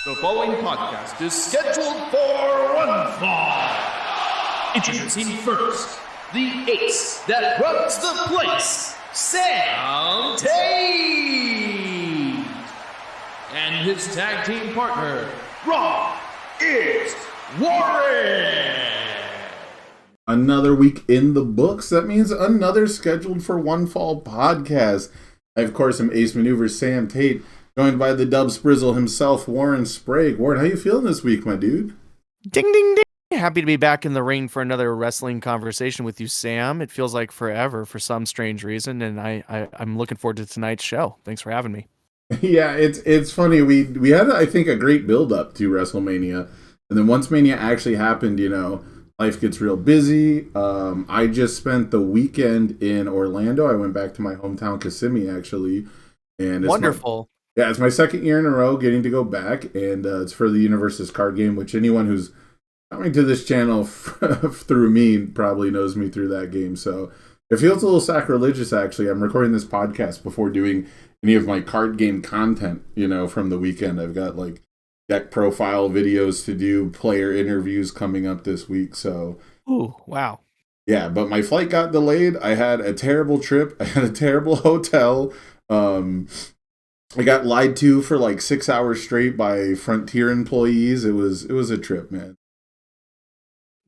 The following podcast is scheduled for one fall. Introducing first, the ace that runs the place, Sam Tate. And his tag team partner, Rob is Warren. Another week in the books. That means another scheduled for one fall podcast. I, of course, am Ace Maneuvers Sam Tate, joined by the Dub Sprizzle himself, Warren Sprague. Warren, how you feeling this week, my dude? Ding, ding, ding. Happy to be back in the ring for another wrestling conversation with you, Sam. It feels like forever for some strange reason, and I'm looking forward to tonight's show. Thanks for having me. Yeah, it's funny. We had, I think, a great build-up to WrestleMania, and then once Mania actually happened, life gets real busy. I just spent the weekend in Orlando. I went back to my hometown, Kissimmee, actually. And Wonderful. It's my second year in a row getting to go back, and it's for the Universus card game, which anyone who's coming to this channel through me probably knows me through that game. So it feels a little sacrilegious, actually. I'm recording this podcast before doing any of my card game content, from the weekend. I've got, deck profile videos to do, player interviews coming up this week. So, ooh, wow. Yeah, but my flight got delayed. I had a terrible trip. I had a terrible hotel. I got lied to for 6 hours straight by Frontier employees. It was a trip, man.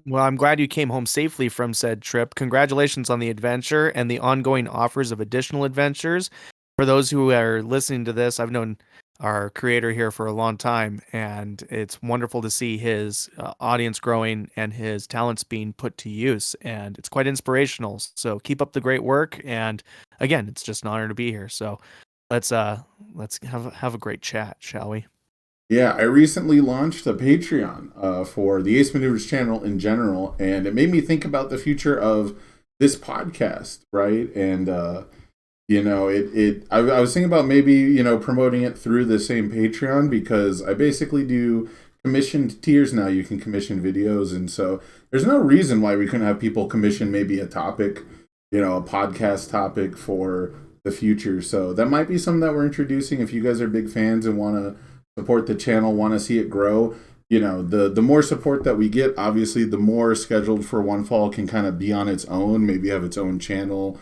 Well, I'm glad you came home safely from said trip. Congratulations on the adventure and the ongoing offers of additional adventures. For those who are listening to this, I've known our creator here for a long time, and it's wonderful to see his audience growing and his talents being put to use, and it's quite inspirational. So keep up the great work, and again, it's just an honor to be here. So let's have a great chat, shall we? Yeah, I recently launched a Patreon for the Ace Maneuvers channel in general, and it made me think about the future of this podcast, right? And I was thinking about maybe promoting it through the same Patreon, because I basically do commissioned tiers now. You can commission videos, and so there's no reason why we couldn't have people commission maybe a topic, a podcast topic for the future. So that might be something that we're introducing. If you guys are big fans and want to support the channel, want to see it grow, the more support that we get, obviously the more scheduled for one fall can kind of be on its own, maybe have its own channel,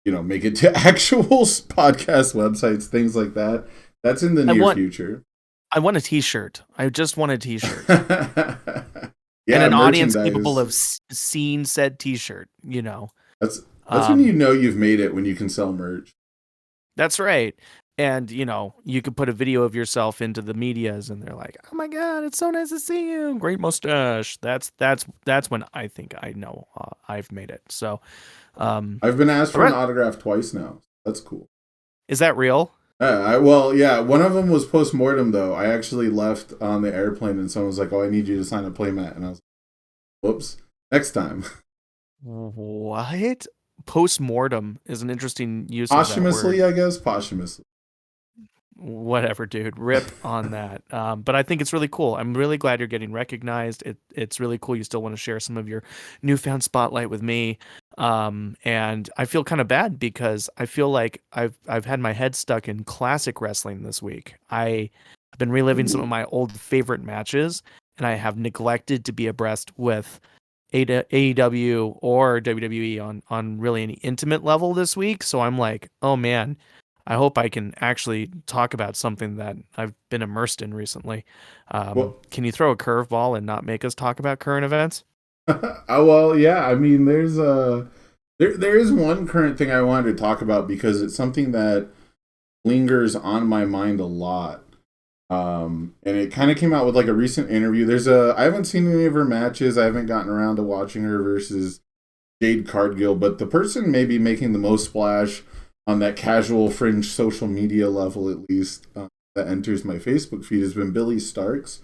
make it to actual podcast websites, things like that. That's in the near future. I want a t-shirt. I just want a t-shirt. Yeah, and an audience capable of seeing said t-shirt, That's when you've made it, when you can sell merch. That's right. And, you could put a video of yourself into the medias and they're like, oh my God, it's so nice to see you. Great mustache. That's when I think I know I've made it. So I've been asked for an autograph twice now. That's cool. Is that real? One of them was post-mortem, though. I actually left on the airplane and someone was like, oh, I need you to sign a playmat. And I was like, whoops, next time. What? Post-mortem is an interesting use posthumously, of that word. I guess. Posthumously. Whatever, dude. Rip on that. But I think it's really cool. I'm really glad you're getting recognized. It's really cool. You still want to share some of your newfound spotlight with me. And I feel kind of bad because I feel like I've had my head stuck in classic wrestling this week. I've been reliving some of my old favorite matches, and I have neglected to be abreast with AEW or WWE on really any intimate level this week. So I'm like, oh man, I hope I can actually talk about something that I've been immersed in recently. Can you throw a curveball and not make us talk about current events? Well, yeah. I mean, there is one current thing I wanted to talk about because it's something that lingers on my mind a lot. And it kind of came out with a recent interview. I haven't seen any of her matches. I haven't gotten around to watching her versus Jade Cargill, but the person maybe making the most splash on that casual fringe social media level, at least, that enters my Facebook feed has been Billie Starkz.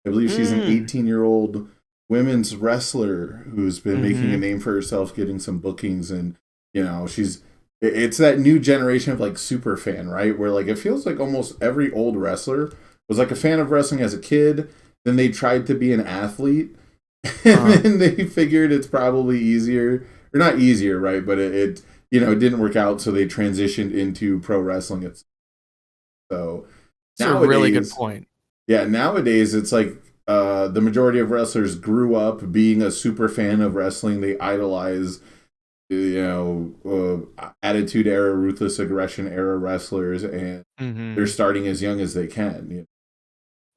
I believe she's an 18-year-old women's wrestler who's been making a name for herself, getting some bookings, and it's that new generation of super fan, right? Where it feels like almost every old wrestler was a fan of wrestling as a kid, then they tried to be an athlete, and then they figured it's probably easier, or not easier, right? But it didn't work out, so they transitioned into pro wrestling. So That's a really good point. Yeah, nowadays it's like the majority of wrestlers grew up being a super fan of wrestling. They idolize, attitude era, ruthless aggression era wrestlers, and they're Hmm. starting as young as they can.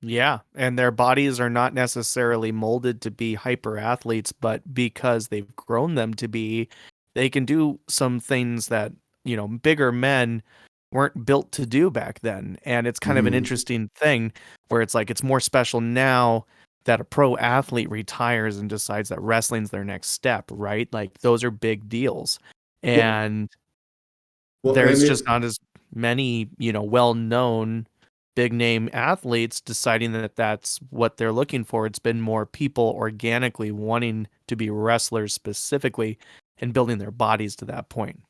Yeah, and their bodies are not necessarily molded to be hyper athletes, but because they've grown them to be, they can do some things that, bigger men weren't built to do back then. And it's kind of an Hmm. interesting thing where it's like it's more special now that a pro athlete retires and decides that wrestling's their next step, right? Like those are big deals. Well, And well, and there's it, just not as many, well-known big name athletes deciding that that's what they're looking for. It's been more people organically wanting to be wrestlers specifically and building their bodies to that point.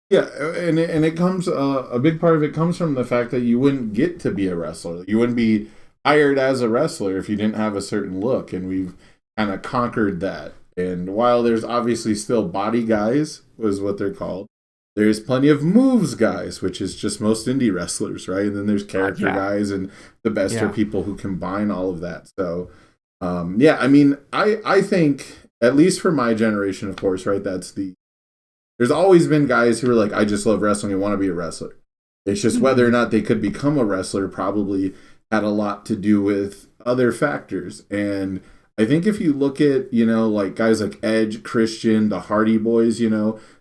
yeah, and it comes a big part of it comes from the fact that you wouldn't get to be a wrestler. You wouldn't be hired as a wrestler if you didn't have a certain look, and we've kind of conquered that. And while there's obviously still body guys, was what they're called, there's plenty of moves guys, which is just most indie wrestlers, right? And then there's character Yeah. guys, and the best are Yeah. people who combine all of that. So, yeah, I mean, I think at least for my generation, of course, right? There's always been guys who are like, I just love wrestling and want to be a wrestler. It's just whether or Mhm. not they could become a wrestler probably had a lot to do with other factors. And I think if you look at, like guys like Edge, Christian, the Hardy Boys,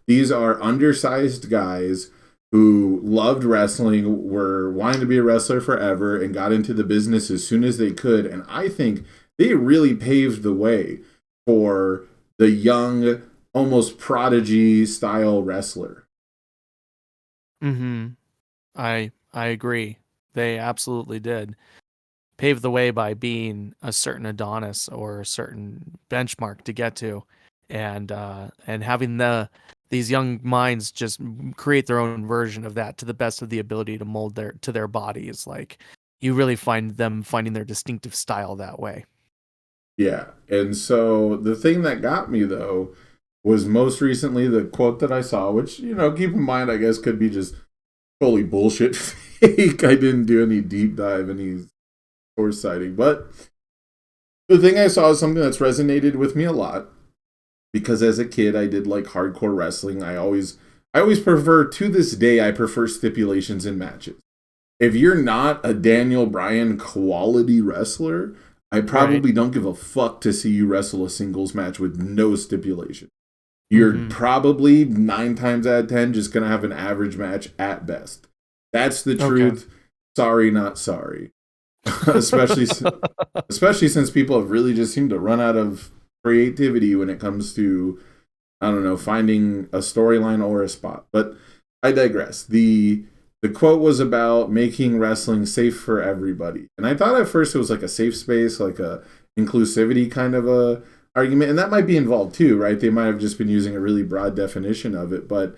these are undersized guys who loved wrestling, were wanting to be a wrestler forever, and got into the business as soon as they could. And I think they really paved the way for the young, almost prodigy style wrestler. Mhm. I agree. They absolutely did pave the way by being a certain Adonis or a certain benchmark to get to, and having these young minds just create their own version of that to the best of the ability to mold their bodies. Like you really find them finding their distinctive style that way. Yeah. And so the thing that got me though was most recently the quote that I saw, which, keep in mind, I guess could be just fully bullshit fake. I didn't do any deep dive, any source citing. But the thing I saw is something that's resonated with me a lot because as a kid I did like hardcore wrestling. I always prefer, to this day, I prefer stipulations in matches. If you're not a Daniel Bryan quality wrestler, I Right. probably don't give a fuck to see you wrestle a singles match with no stipulation. You're Mm-hmm. probably 9 times out of 10 just going to have an average match at best. That's the Okay. truth. Sorry, not sorry. especially especially since people have really just seemed to run out of creativity when it comes to, I don't know, finding a storyline or a spot. But I digress. The quote was about making wrestling safe for everybody. And I thought at first it was like a safe space, like a inclusivity kind of a argument. And that might be involved too, right? They might have just been using a really broad definition of it, but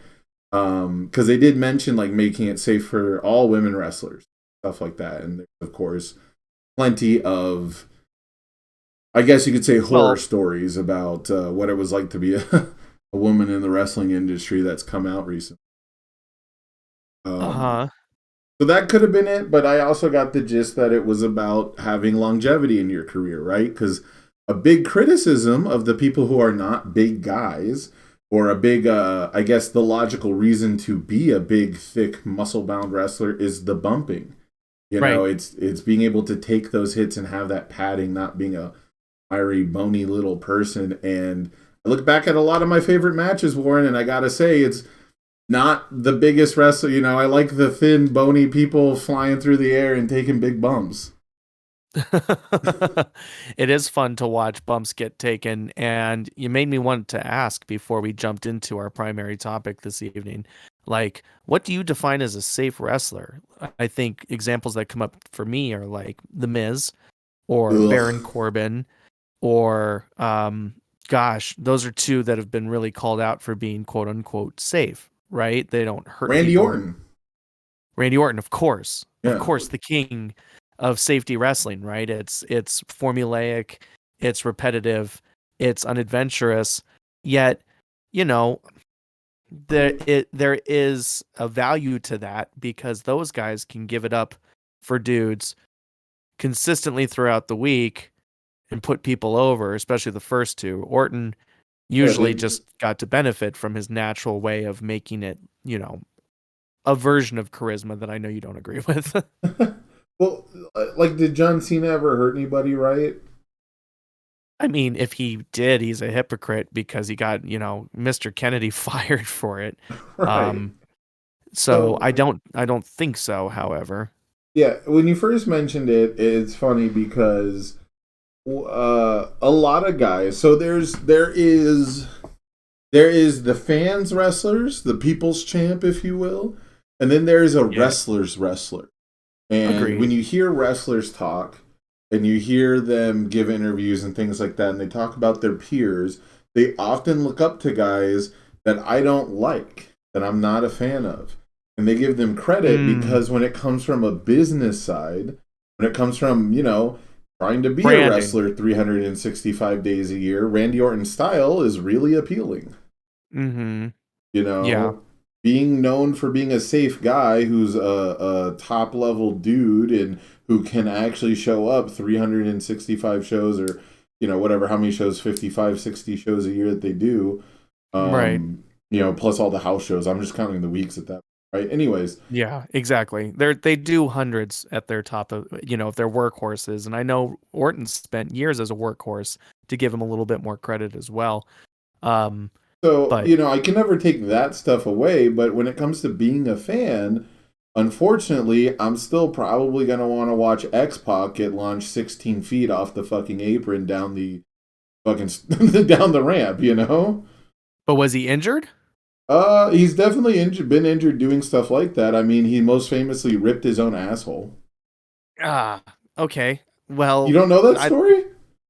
because they did mention like making it safe for all women wrestlers, stuff like that. And there's, of course, plenty of, I guess you could say, horror Well, stories about what it was like to be a woman in the wrestling industry that's come out recently. Um, uh-huh. so that could have been it, but I also got the gist that it was about having longevity in your career, right? Because a big criticism of the people who are not big guys, or a big, I guess, the logical reason to be a big, thick, muscle-bound wrestler is the bumping. Right. It's being able to take those hits and have that padding, not being a wiry, bony little person. And I look back at a lot of my favorite matches, Warren, and I gotta say, it's not the biggest wrestler. I like the thin, bony people flying through the air and taking big bumps. It is fun to watch bumps get taken, and you made me want to ask before we jumped into our primary topic this evening, like, what do you define as a safe wrestler? I think examples that come up for me are like The Miz or Baron Ugh. Corbin or gosh, those are two that have been really called out for being quote unquote safe, right? They don't hurt Randy people. Orton. Randy Orton, of course. Of Yeah. course, the king of safety wrestling, right? It's formulaic, it's repetitive, it's unadventurous, yet, you know, there is a value to that because those guys can give it up for dudes consistently throughout the week and put people over, especially the first two. Orton usually just got to benefit from his natural way of making it, a version of charisma that I know you don't agree with. Well, like, did John Cena ever hurt anybody, right? I mean, if he did, he's a hypocrite because he got, Mr. Kennedy fired for it. Right. So I don't think so, however. Yeah, when you first mentioned it, it's funny because a lot of guys. So there is the fans wrestlers, the people's champ, if you will, and then there's a wrestler's wrestler. And Agreed. when you hear wrestlers talk and you hear them give interviews and things like that, and they talk about their peers, they often look up to guys that I don't like, that I'm not a fan of. And they give them credit because when it comes from a business side, when it comes from, trying to be a wrestler 365 days a year, Randy Orton's style is really appealing. Mm-hmm. Being known for being a safe guy who's a top level dude and who can actually show up 365 shows or, whatever, how many shows, 55, 60 shows a year that they do. Right. Plus all the house shows. I'm just counting the weeks at that. Right. Anyways. Yeah, exactly. They do hundreds at their top of, if they're workhorses. And I know Orton spent years as a workhorse to give him a little bit more credit as well. I can never take that stuff away. But when it comes to being a fan, unfortunately, I'm still probably going to want to watch X-Pac get launched 16 feet off the fucking apron down the down the ramp, But was he injured? He's definitely been injured doing stuff like that. I mean, he most famously ripped his own asshole. Okay. Well, you don't know that story?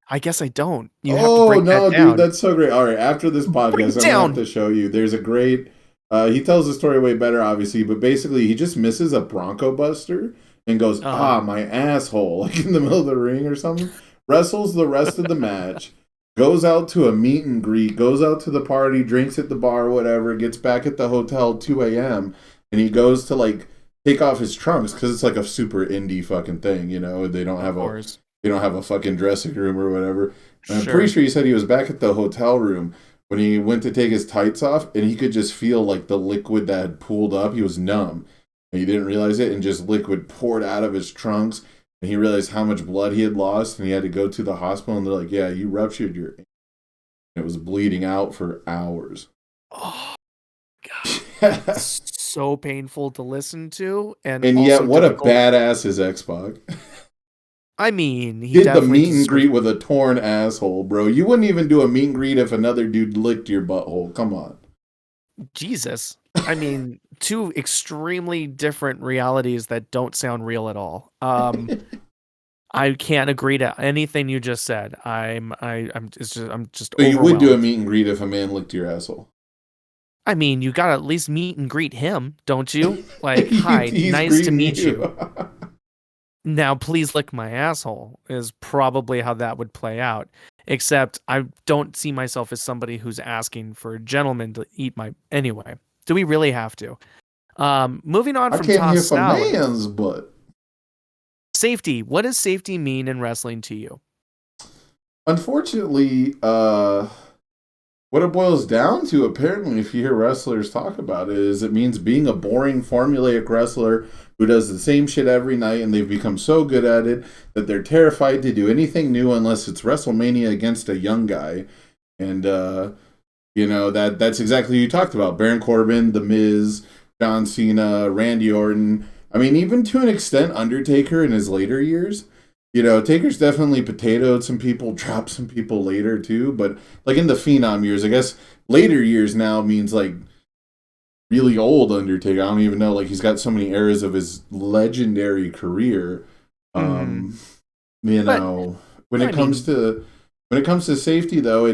I guess I don't. You have to break that down. Dude, that's so great. All right, after this podcast, I'm gonna have to show you. There's a great. He tells the story way better, obviously, but basically, he just misses a Bronco Buster and goes, my asshole, like in the middle of the ring or something. Wrestles the rest of the match. Goes out to a meet and greet, goes out to the party, drinks at the bar, whatever, gets back at the hotel 2 a.m., and he goes to, take off his trunks, because it's, a super indie fucking thing, They don't have a fucking dressing room or whatever. And I'm pretty sure he said he was back at the hotel room when he went to take his tights off, and he could just feel, the liquid that had pooled up. He was numb, and he didn't realize it, and just liquid poured out of his trunks. And he realized how much blood he had lost, and he had to go to the hospital, and they're like, yeah, you ruptured your... It was bleeding out for hours. Oh, God. So painful to listen to. And yet, what difficult. A badass is X-Pac. I mean, he did the meet and greet with a torn asshole, bro. You wouldn't even do a meet and greet if another dude licked your butthole. Come on. Jesus. I mean, two extremely different realities that don't sound real at all. I can't agree to anything you just said. I'm just. So you would do a meet and greet if a man licked your asshole? I mean, you gotta at least meet and greet him, don't you? Hi, nice to meet you. Now, please lick my asshole is probably how that would play out. Except I don't see myself as somebody who's asking for a gentleman to eat my... Anyway, do we really have to? Moving on from toss salad. A man's butt. Safety. What does safety mean in wrestling to you? Unfortunately, what it boils down to, apparently, if you hear wrestlers talk about it, is it means being a boring, formulaic wrestler who does the same shit every night, and they've become so good at it that they're terrified to do anything new unless it's WrestleMania against a young guy. And, that's exactly what you talked about. Baron Corbin, The Miz, John Cena, Randy Orton. I mean, even to an extent, Undertaker in his later years. Taker's definitely potatoed some people, dropped some people later too, but in the Phenom years, I guess later years now means really old Undertaker. I don't even know, he's got so many eras of his legendary career. When it comes to safety though,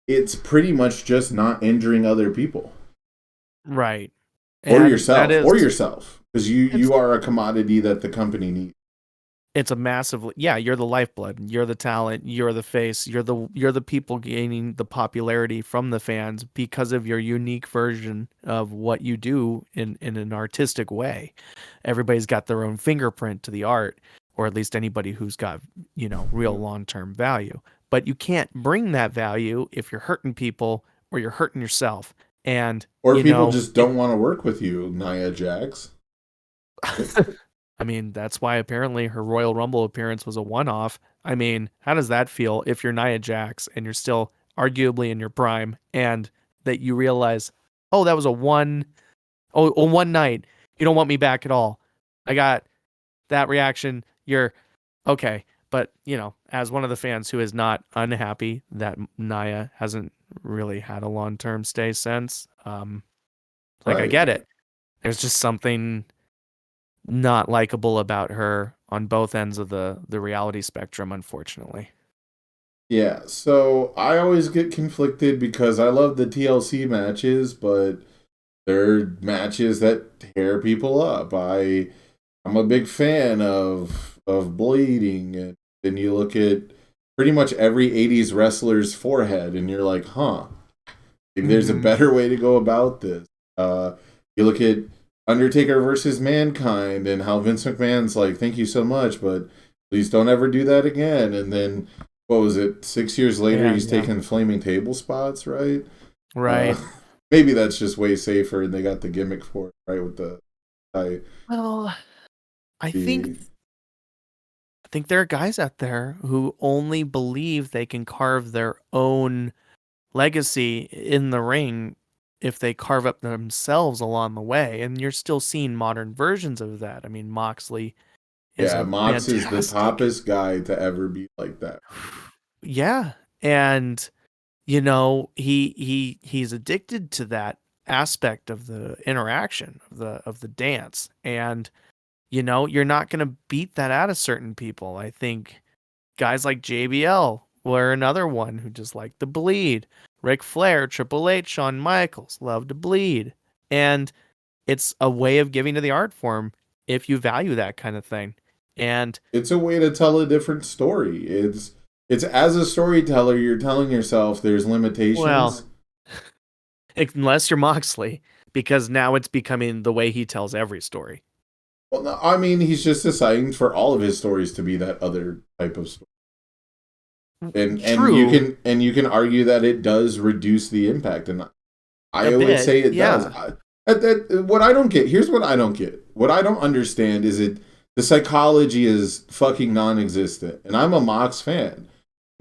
it's pretty much just not injuring other people. Right. Or yourself. Because you are a commodity that the company needs. It's a massive, you're the lifeblood, you're the talent, you're the face, you're the people gaining the popularity from the fans because of your unique version of what you do in an artistic way. Everybody's got their own fingerprint to the art, or at least anybody who's got, real long-term value. But you can't bring that value if you're hurting people or you're hurting yourself. And, Or people just don't want to work with you, Nia Jax. I mean, that's why apparently her Royal Rumble appearance was a one-off. I mean, how does that feel if you're Nia Jax and you're still arguably in your prime, and that you realize, oh, that was a one night. You don't want me back at all. I got that reaction. You're okay. But, as one of the fans who is not unhappy that Nia hasn't really had a long-term stay since, Right. I get it. There's just something not likable about her on both ends of the reality spectrum, unfortunately. Yeah, so I always get conflicted because I love the TLC matches, but they're matches that tear people up. I'm a big fan of bleeding, and then you look at pretty much every 80s wrestler's forehead and you're like, maybe there's a better way to go about this. You look at Undertaker versus Mankind and how Vince McMahon's like, thank you so much, but please don't ever do that again. And then, what was it, 6 years later, he's taking flaming table spots, right? Right. Maybe that's just way safer and they got the gimmick for it, right? With the I think there are guys out there who only believe they can carve their own legacy in the ring if they carve up themselves along the way, and you're still seeing modern versions of that. I mean, Moxley is Mox is the toppest guy to ever be like that. Yeah, and he's addicted to that aspect of the interaction of the dance, and you're not going to beat that out of certain people. I think guys like JBL were another one who just liked to bleed. Ric Flair, Triple H, Shawn Michaels love to bleed. And it's a way of giving to the art form if you value that kind of thing. And it's a way to tell a different story. It's as a storyteller, you're telling yourself there's limitations. Well, unless you're Moxley, because now it's becoming the way he tells every story. Well, no, I mean, he's just deciding for all of his stories to be that other type of story. And you can argue that it does reduce the impact, and I would say it does. What I don't get, here's what I don't get. What I don't understand is the psychology is fucking non-existent, and I'm a Mox fan.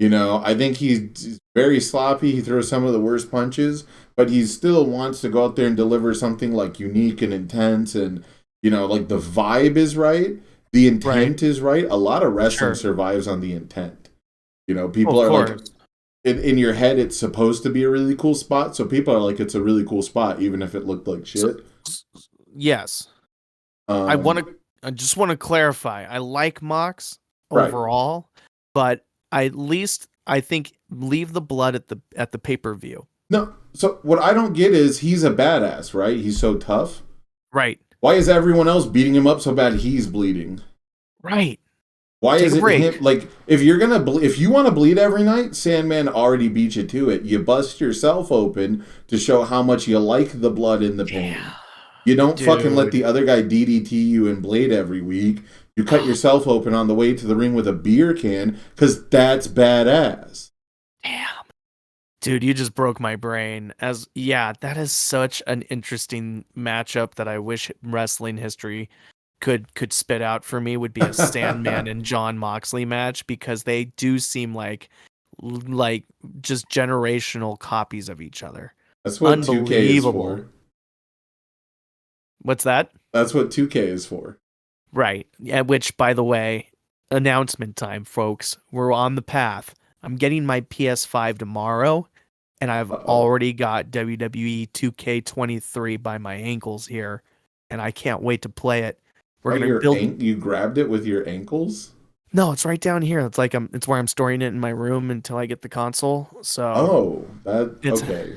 I think he's very sloppy. He throws some of the worst punches, but he still wants to go out there and deliver something like unique and intense, and like the vibe is right, the intent is right. A lot of wrestling survives on the intent. People are like, in your head, it's supposed to be a really cool spot. So people are like, it's a really cool spot, even if it looked like shit. Yes. I just want to clarify. I like Mox overall, but at least I think leave the blood at the pay-per-view. No. So what I don't get is he's a badass, right? He's so tough. Right. Why is everyone else beating him up so bad he's bleeding? Right. Why is it him? Like, if you want to bleed every night, Sandman already beat you to it. You bust yourself open to show how much you like the blood and the pain. Yeah. You don't fucking let the other guy DDT you and blade every week. You cut yourself open on the way to the ring with a beer can, because that's badass. Damn. Dude, you just broke my brain. That is such an interesting matchup that I wish wrestling history could spit out for me, would be a Sandman and John Moxley match, because they do seem like just generational copies of each other. That's what 2K is for. What's that? That's what 2K is for. Right. Yeah, which, by the way, announcement time, folks. We're on the path. I'm getting my PS5 tomorrow, and I've already got WWE 2K23 by my ankles here, and I can't wait to play it. We're gonna build. You grabbed it with your ankles? No, it's right down here. It's like it's where I'm storing it in my room until I get the console. So okay.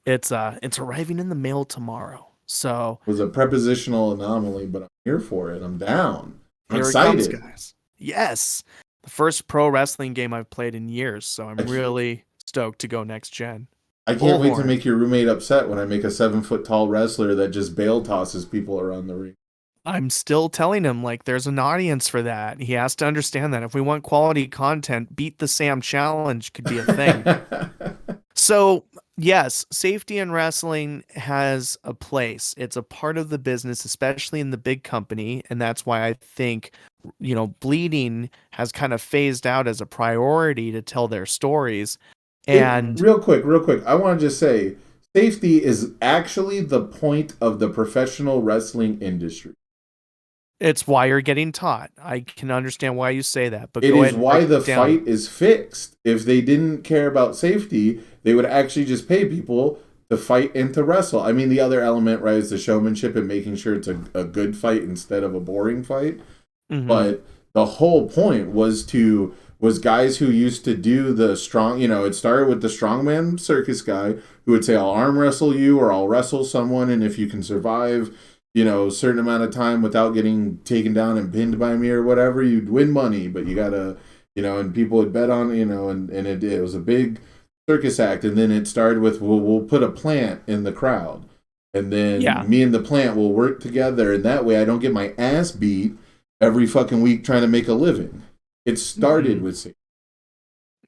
It's arriving in the mail tomorrow. So it was a prepositional anomaly, but I'm here for it. I'm down. I'm excited. It comes, guys. Yes, the first pro wrestling game I've played in years. So I'm really stoked to go next gen. I can't wait to make your roommate upset when I make a 7-foot tall wrestler that just bail tosses people around the ring. I'm still telling him like there's an audience for that. He has to understand that if we want quality content, Beat the Sam challenge could be a thing. So, yes, safety in wrestling has a place. It's a part of the business, especially in the big company, and that's why I think bleeding has kind of phased out as a priority to tell their stories. And real quick, I want to just say safety is actually the point of the professional wrestling industry. it's why you're getting taught. I can understand why you say that, but It go is ahead and why break the it down. fight is fixed. If they didn't care about safety, they would actually just pay people to fight and to wrestle. I mean, the other element, right, is the showmanship and making sure it's a good fight instead of a boring fight. Mhm. But the whole point was guys who used to do the strong, it started with the strongman circus guy who would say, I'll arm wrestle you or I'll wrestle someone, and if you can survive, a certain amount of time without getting taken down and pinned by me or whatever, you'd win money, but you gotta, and people would bet on, and it was a big circus act. And then it started with, we'll put a plant in the crowd. And then me and the plant will work together, and that way I don't get my ass beat every fucking week trying to make a living. It started with safety.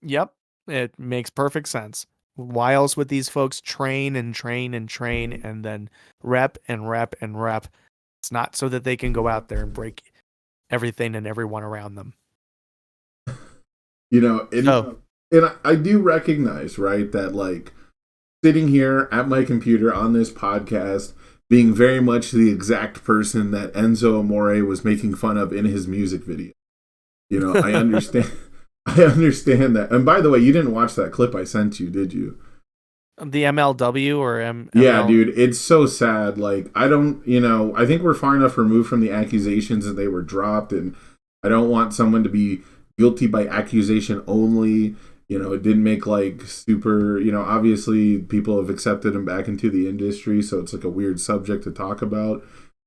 Yep, it makes perfect sense. Why else would these folks train and train and train and then rep and rep and rep? It's not so that they can go out there and break everything and everyone around them. And I do recognize, right, that like sitting here at my computer on this podcast, being very much the exact person that Enzo Amore was making fun of in his music video. I understand. I understand that. And by the way, you didn't watch that clip I sent you, did you? The MLW or ML? Yeah, dude, it's so sad. Like, I don't, I think we're far enough removed from the accusations that they were dropped, and I don't want someone to be guilty by accusation only. It didn't make like super, obviously people have accepted him back into the industry, so it's like a weird subject to talk about.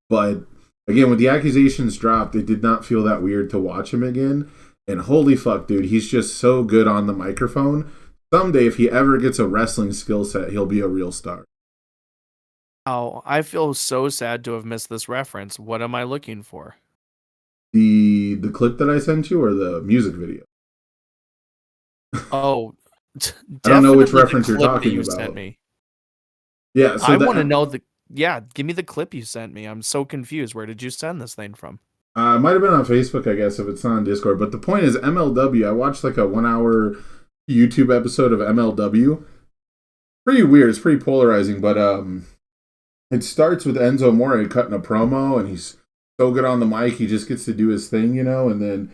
But again, when the accusations dropped, it did not feel that weird to watch him again. And holy fuck, dude, he's just so good on the microphone. Someday, if he ever gets a wrestling skill set, he'll be a real star. Oh, I feel so sad to have missed this reference. What am I looking for? The clip that I sent you or the music video? Oh, I don't know which definitely the reference you're clip that talking you about. sent me. Yeah, so I want to know give me the clip you sent me. I'm so confused. Where did you send this thing from? It might have been on Facebook, I guess, if it's not on Discord. But the point is, MLW, I watched like a 1 hour YouTube episode of MLW. Pretty weird. It's pretty polarizing, but it starts with Enzo Amore cutting a promo, and he's so good on the mic, he just gets to do his thing, and then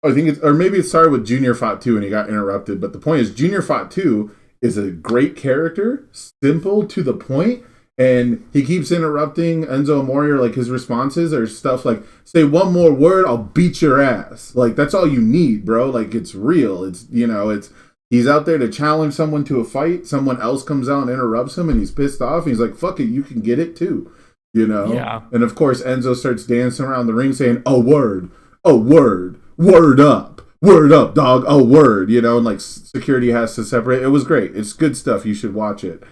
I think maybe it started with Junior Fatu and he got interrupted. But the point is, Junior Fatu is a great character, simple to the point, and he keeps interrupting Enzo Amore. Like his responses are stuff like, "Say one more word, I'll beat your ass." Like that's all you need, bro. Like it's real. It's he's out there to challenge someone to a fight. Someone else comes out and interrupts him, and he's pissed off. And he's like, "Fuck it, you can get it too." Yeah. And of course, Enzo starts dancing around the ring saying, "A word, word up, dog, a word," and like security has to separate. It was great. It's good stuff. You should watch it.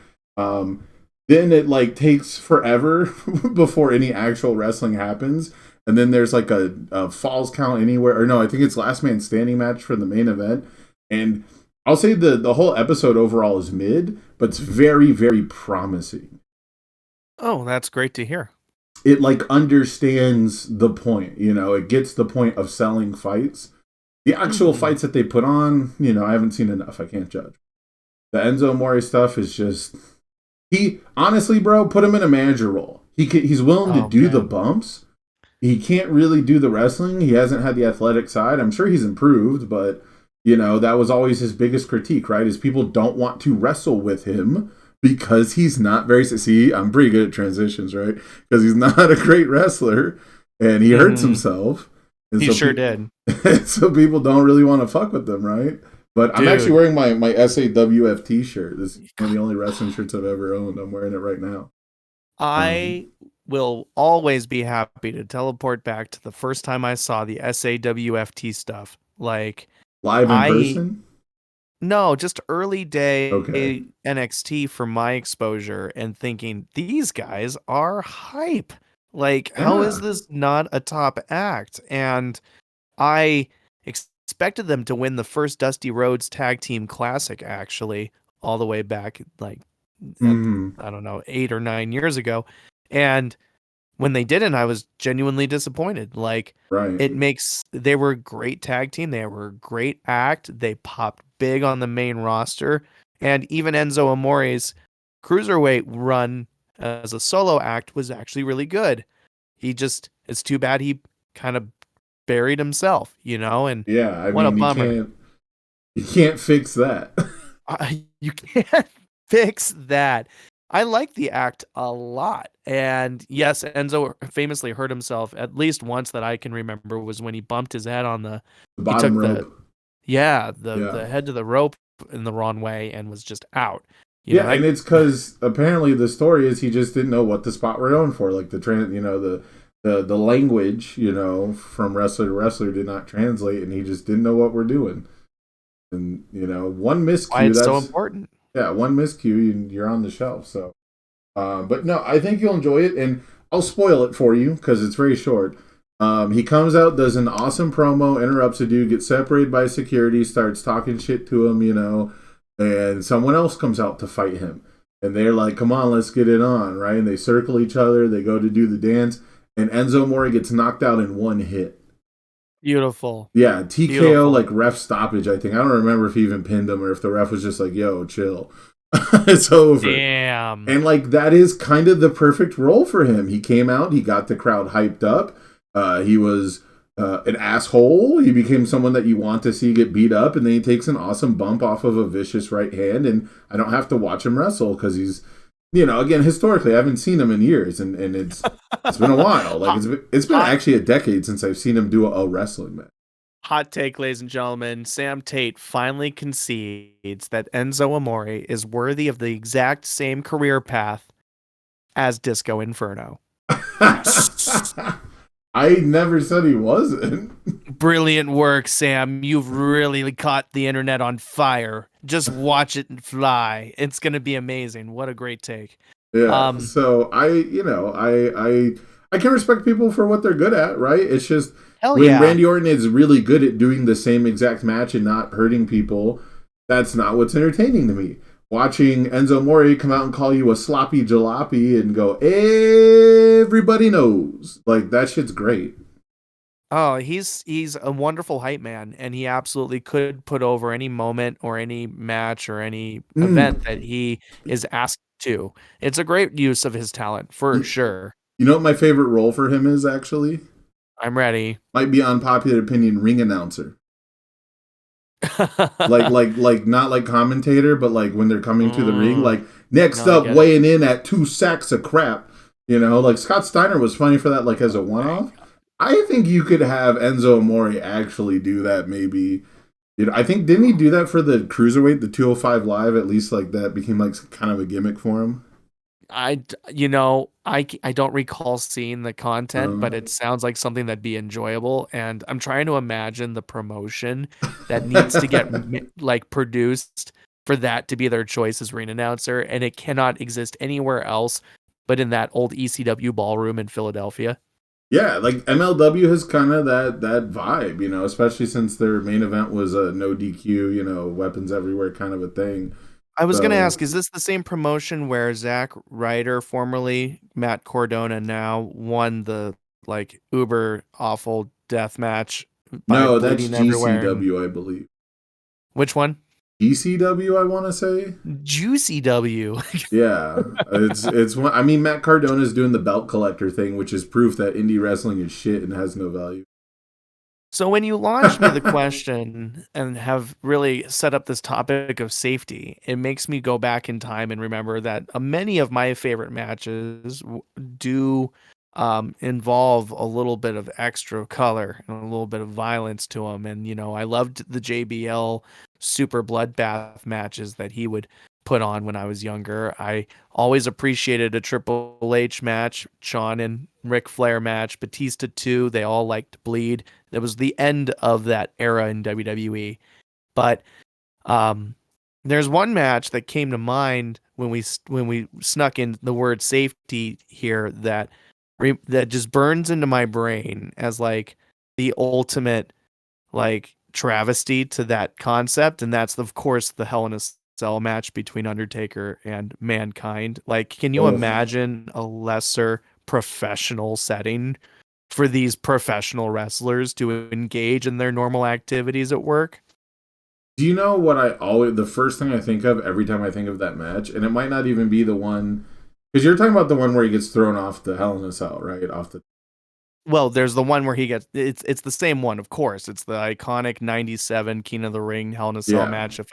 Then it like takes forever before any actual wrestling happens. And then there's like a falls count anywhere. Or no, I think it's last man standing match for the main event. And I'll say the whole episode overall is mid, but it's very, very promising. Oh, that's great to hear. It like understands the point, it gets the point of selling fights. The actual fights that they put on, I haven't seen enough. I can't judge. The Enzo Amore stuff is just, he honestly, bro, put him in a manager role. He's willing to do the bumps. He can't really do the wrestling. He hasn't had the athletic side. I'm sure he's improved, but that was always his biggest critique, right? Is people don't want to wrestle with him because he's not very... See, I'm pretty good at transitions, right? Because he's not a great wrestler, and he hurts himself. And he sure did. So people don't really want to fuck with them, right? But I'm actually wearing my SAWF t-shirt. This is one of the only wrestling shirts I've ever owned. I'm wearing it right now. I will always be happy to teleport back to the first time I saw the SAWFT stuff. Like live in person? No, just early day NXT for my exposure and thinking these guys are hype. Like, how is Yeah. this not a top act? And I expected them to win the first Dusty Rhodes Tag Team Classic, actually, all the way back, like, at, Mm, I don't know, 8 or 9 years ago. And when they didn't, I was genuinely disappointed. Like, right. they were a great tag team. They were a great act. They popped big on the main roster. And even Enzo Amore's cruiserweight run as a solo act was actually really good. It's too bad he kind of buried himself, and Yeah. I what a mean, bummer. you can't fix that. You can't fix that. I like the act a lot. And yes, Enzo famously hurt himself at least once that I can remember was when he bumped his head on The he bottom took rope. the Yeah. head to the rope in the wrong way and was just out. Yeah, That and it's because apparently the story is he just didn't know what the spot we're going for. Like the language, from wrestler to wrestler did not translate, and he just didn't know what we're doing. And one why miscue, it's so important. one miscue, you're on the shelf. So, but no, I think you'll enjoy it, and I'll spoil it for you because it's very short. He comes out, does an awesome promo, interrupts a dude, gets separated by security, starts talking shit to him, and someone else comes out to fight him. And they're like, come on, let's get it on, right? And they circle each other, they go to do the dance, and Enzo Amore gets knocked out in one hit. Beautiful. Yeah, TKO, Beautiful. like ref stoppage, I think. I don't remember if he even pinned him or if the ref was just like, yo, chill. It's over. Damn. And like that is kind of the perfect role for him. He came out, he got the crowd hyped up. He was an asshole. He became someone that you want to see get beat up, and then he takes an awesome bump off of a vicious right hand, and I don't have to watch him wrestle because he's, again, historically, I haven't seen him in years, and it's been a while. Like it's been actually a decade since I've seen him do a wrestling match. Hot take, ladies and gentlemen. Sam Tate finally concedes that Enzo Amore is worthy of the exact same career path as Disco Inferno. I never said he wasn't. Brilliant work, Sam. You've really caught the internet on fire. Just watch it and fly. It's going to be amazing. What a great take. Yeah. So I can respect people for what they're good at, right? It's just when Randy Orton is really good at doing the same exact match and not hurting people, that's not what's entertaining to me. Watching Enzo Amore come out and call you a sloppy jalopy and go, everybody knows. Like, that shit's great. Oh, he's a wonderful hype man, and he absolutely could put over any moment or any match or any event that he is asked to. It's a great use of his talent, for sure. You know what my favorite role for him is, actually? I'm ready. Might be unpopular opinion, ring announcer. like not like commentator, but like when they're coming to the ring, like next up weighing in at 2 sacks of crap. Like Scott Steiner was funny for that, like as a one-off. I think you could have Enzo Amore actually do that, maybe. I think, didn't he do that for the Cruiserweight, the 205 Live? At least like that became like kind of a gimmick for him. I don't recall seeing the content, but it sounds like something that'd be enjoyable. And I'm trying to imagine the promotion that needs to get like produced for that to be their choice as ring announcer. And it cannot exist anywhere else but in that old ECW ballroom in Philadelphia. Yeah, like MLW has kind of that vibe, especially since their main event was a no DQ, weapons everywhere kind of a thing. I was going to ask, is this the same promotion where Zack Ryder, formerly Matt Cardona, now won the like uber awful death match? No, that's GCW, I believe. Which one? ECW, I want to say. Juicy W. Yeah, it's. I mean, Matt Cardona's doing the belt collector thing, which is proof that indie wrestling is shit and has no value. So when you launched me the question and have really set up this topic of safety, it makes me go back in time and remember that many of my favorite matches do involve a little bit of extra color and a little bit of violence to them. And, I loved the JBL super bloodbath matches that he would put on when I was younger. I always appreciated a Triple H match, Shawn and Ric Flair match, Batista 2. They all liked to bleed. That was the end of that era in WWE. But there's one match that came to mind when we snuck in the word safety here that that just burns into my brain as like the ultimate like travesty to that concept, and that's of course the Hell in a Cell match between Undertaker and Mankind. Like, can you Oh, imagine a lesser professional setting for these professional wrestlers to engage in their normal activities at work? do you know what the first thing I think of every time I think of that match, and it might not even be the one, because you're talking about the one where he gets thrown off the Hell in a Cell, right? Off the. Well, there's the one where he gets it's the same one, of course. It's the iconic '97 King of the Ring Hell in a Cell Yeah. match with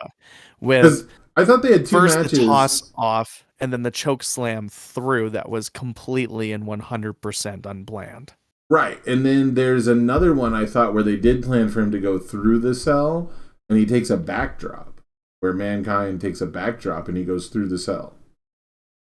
Because I thought they had two first the toss matches. off and then the choke slam through that was completely and 100% unplanned. Right. And then there's another one I thought where they did plan for him to go through the cell and he takes a backdrop, where Mankind takes a backdrop and he goes through the cell.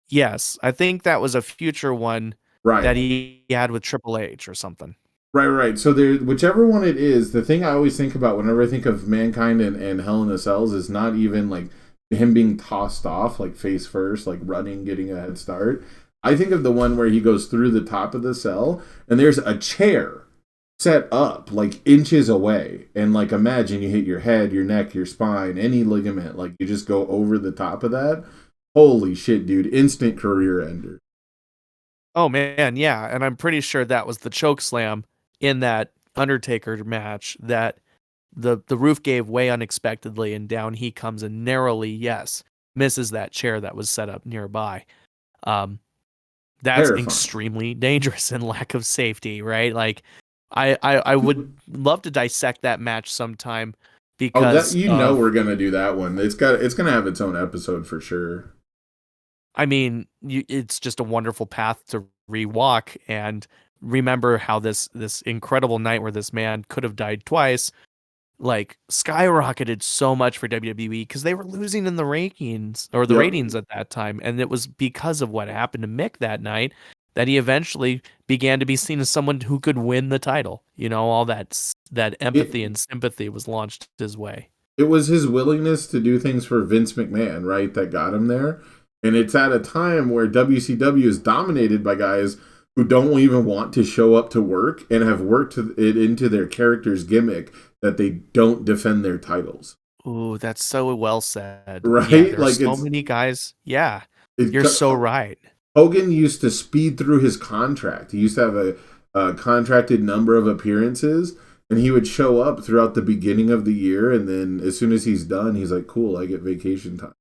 Yes, I think that was a future one Right. that he had with Triple H or something. Right. So there, whichever one it is, the thing I always think about whenever I think of Mankind and Hell in a Cells is not even like him being tossed off, like face first, like running, getting a head start. I think of the one where he goes through the top of the cell and there's a chair set up like inches away. And like imagine you hit your head, your neck, your spine, any ligament, like you just go over the top of that. Holy shit, dude. Instant career ender. Oh man, yeah, and I'm pretty sure that was the choke slam in that Undertaker match that the roof gave way unexpectedly and down he comes and narrowly, yes, misses that chair that was set up nearby. Um, that's Terrifying. extremely dangerous and lack of safety, right? Like I would love to dissect that match sometime Oh, that because we're gonna do that one. It's gonna have its own episode for sure. I mean, it's just a wonderful path to rewalk and remember how this incredible night where this man could have died twice, like skyrocketed so much for WWE because they were losing in the rankings or the Yep. ratings at that time, and it was because of what happened to Mick that night that he eventually began to be seen as someone who could win the title. You know, all that empathy It and sympathy was launched his way. it was his willingness to do things for Vince McMahon, right, that got him there. And it's at a time where WCW is dominated by guys who don't even want to show up to work and have worked it into their character's gimmick that they don't defend their titles. Ooh, that's so well said. Right? Yeah, there are Like so many guys. Yeah, you're it, so right. Hogan used to speed through his contract. He used to have a contracted number of appearances, and he would show up throughout the beginning of the year. And then as soon as he's done, he's like, cool, I get vacation time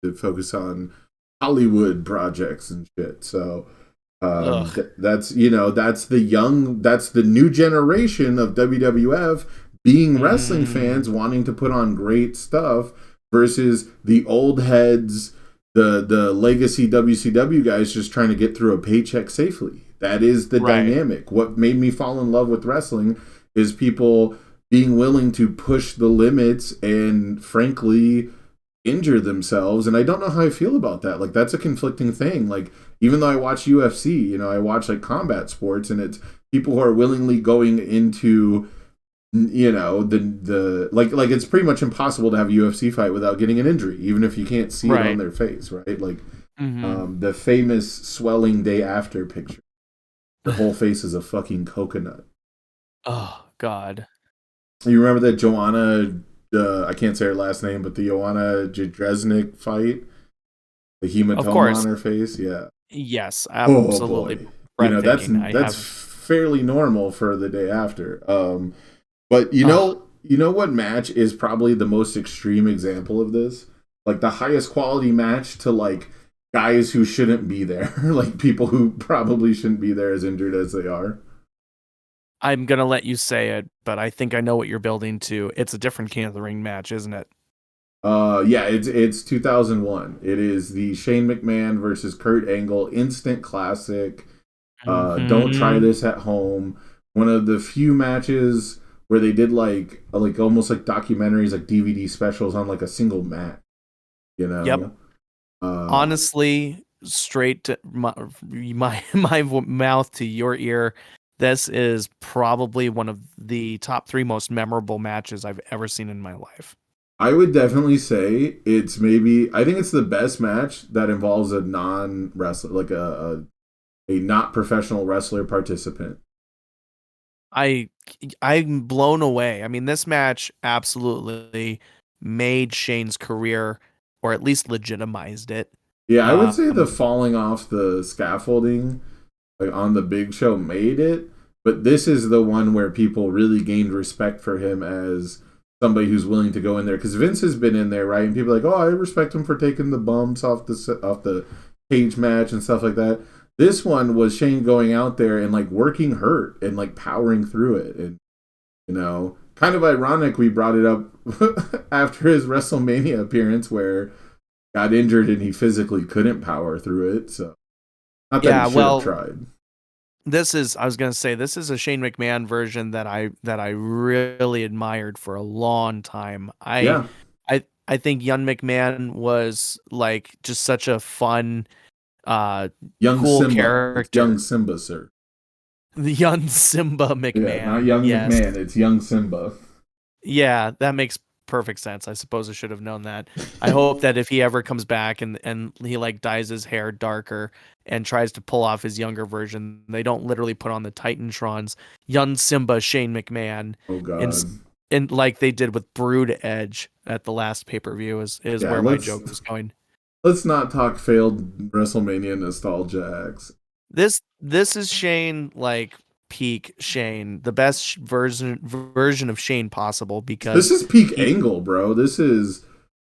to focus on Hollywood projects and shit. So that's that's the new generation of WWF being wrestling fans wanting to put on great stuff versus the old heads, the legacy WCW guys just trying to get through a paycheck safely. That is the Right. dynamic. What made me fall in love with wrestling is people being willing to push the limits and frankly injure themselves. And I don't know how I feel about that. Like that's a conflicting thing. Like even though I watch UFC, I watch like combat sports and it's people who are willingly going into the like it's pretty much impossible to have a UFC fight without getting an injury, even if you can't see it on their face, right? Like the famous swelling day after picture. The whole face is a fucking coconut. Oh God. You remember that Joanna I can't say her last name, but the Joanna Jedrzejczyk fight? The hematoma on her face? Yeah. Yes, Oh absolutely. boy. That's fairly normal for the day after. But you know what match is probably the most extreme example of this? Like the highest quality match to like guys who shouldn't be there, like people who probably shouldn't be there as injured as they are. I'm gonna let you say it, but I think I know what you're building to. It's a different King of the Ring match, isn't it? Yeah, it's 2001. It is the Shane McMahon versus Kurt Angle instant classic. Don't try this at home. One of the few matches where they did like almost like documentaries, like DVD specials on like a single match. Yep. Honestly, straight to my mouth to your ear, this is probably one of the top 3 most memorable matches I've ever seen in my life. I would definitely say I think it's the best match that involves a non-wrestler, like a a not professional wrestler participant. I'm blown away. I mean, this match absolutely made Shane's career, or at least legitimized it. Yeah, I would say the Um, falling off the scaffolding like on the Big Show made it, but this is the one where people really gained respect for him as somebody who's willing to go in there, because Vince has been in there, right? And people are like, oh, I respect him for taking the bumps off the cage match and stuff like that. This one was Shane going out there and like working hurt and like powering through it, and kind of ironic we brought it up after his WrestleMania appearance where got injured and he physically couldn't power through it. So not that he should have tried. I was gonna say, this is a Shane McMahon version that I really admired for a long time. Yeah, I think young McMahon was like just such a fun, young cool Simba, character. young Simba, sir. The young Simba McMahon. Yeah, not young yes. McMahon. It's young Simba. Yeah, that makes perfect sense. I suppose I should have known that. I hope that if he ever comes back and he like dyes his hair darker and tries to pull off his younger version, they don't literally put on the Titantrons young Simba Shane McMahon. Oh God. And like they did with Brood Edge at the last pay-per-view is where my joke was going. Let's not talk failed WrestleMania nostalgia acts. This is Shane, like peak Shane, the best version of Shane possible, because this is peak Angle, bro. This is,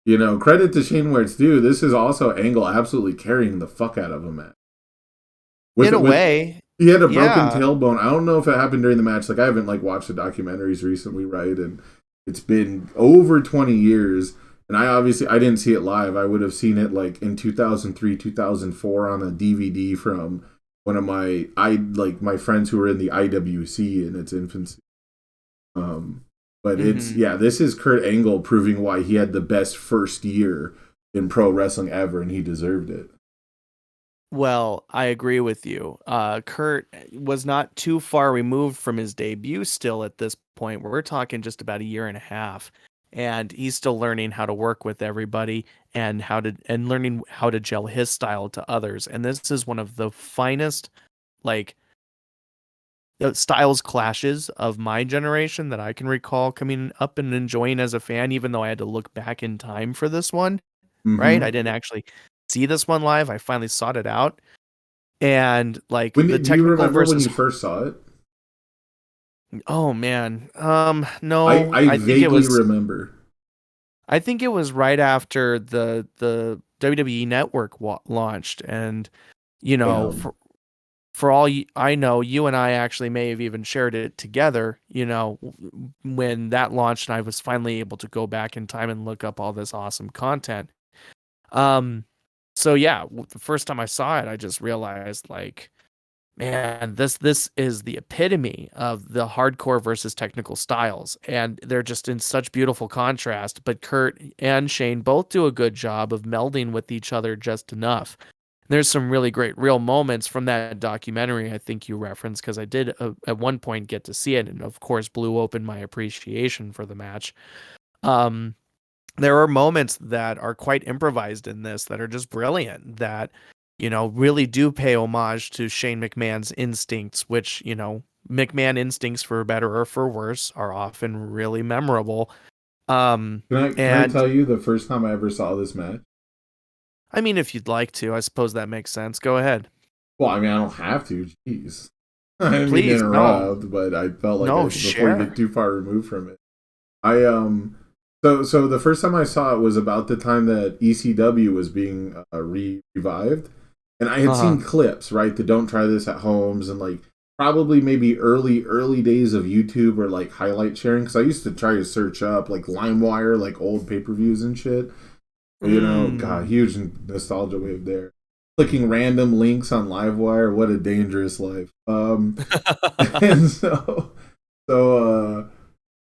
credit to Shane where it's due. This is also Angle absolutely carrying the fuck out of him, man. In a way. He had a broken tailbone. I don't know if it happened during the match. Like, I haven't watched the documentaries recently, right? And it's been over 20 years. And I didn't see it live. I would have seen it like in 2003, 2004 on a DVD from one of my friends who were in the IWC in its infancy. But this is Kurt Angle proving why he had the best first year in pro wrestling ever, and he deserved it. Well, I agree with you. Kurt was not too far removed from his debut still at this point. We're talking just about a year and a half. And he's still learning how to work with everybody and learning how to gel his style to others. And this is one of the finest, like, styles clashes of my generation that I can recall coming up and enjoying as a fan, even though I had to look back in time for this one, right? I didn't actually see this one live. I finally sought it out. And like do you remember when you first saw it? Oh man. No. I vaguely remember. I think it was right after the WWE Network launched, and for all I know, you and I actually may have even shared it together, when that launched and I was finally able to go back in time and look up all this awesome content. So yeah, the first time I saw it, I just realized, like, man, this is the epitome of the hardcore versus technical styles, and they're just in such beautiful contrast. But Kurt and Shane both do a good job of melding with each other just enough. There's some really great real moments from that documentary I think you referenced, because I did at one point get to see it, and of course blew open my appreciation for the match. There are moments that are quite improvised in this that are just brilliant, that really do pay homage to Shane McMahon's instincts, which, McMahon instincts, for better or for worse, are often really memorable. Can I tell you the first time I ever saw this match? I mean, if you'd like to, I suppose that makes sense. Go ahead. Well, I mean, I don't have to. Jeez. I didn't mean to interrupt, but I felt like before you get too far removed from it. So the first time I saw it was about the time that ECW was being revived. And I had seen clips, right? The Don't Try This at Homes and like probably maybe early days of YouTube or like highlight sharing. Because I used to try to search up like LimeWire, like old pay-per-views and shit. God, huge nostalgia wave there. Clicking random links on LiveWire, what a dangerous life. And so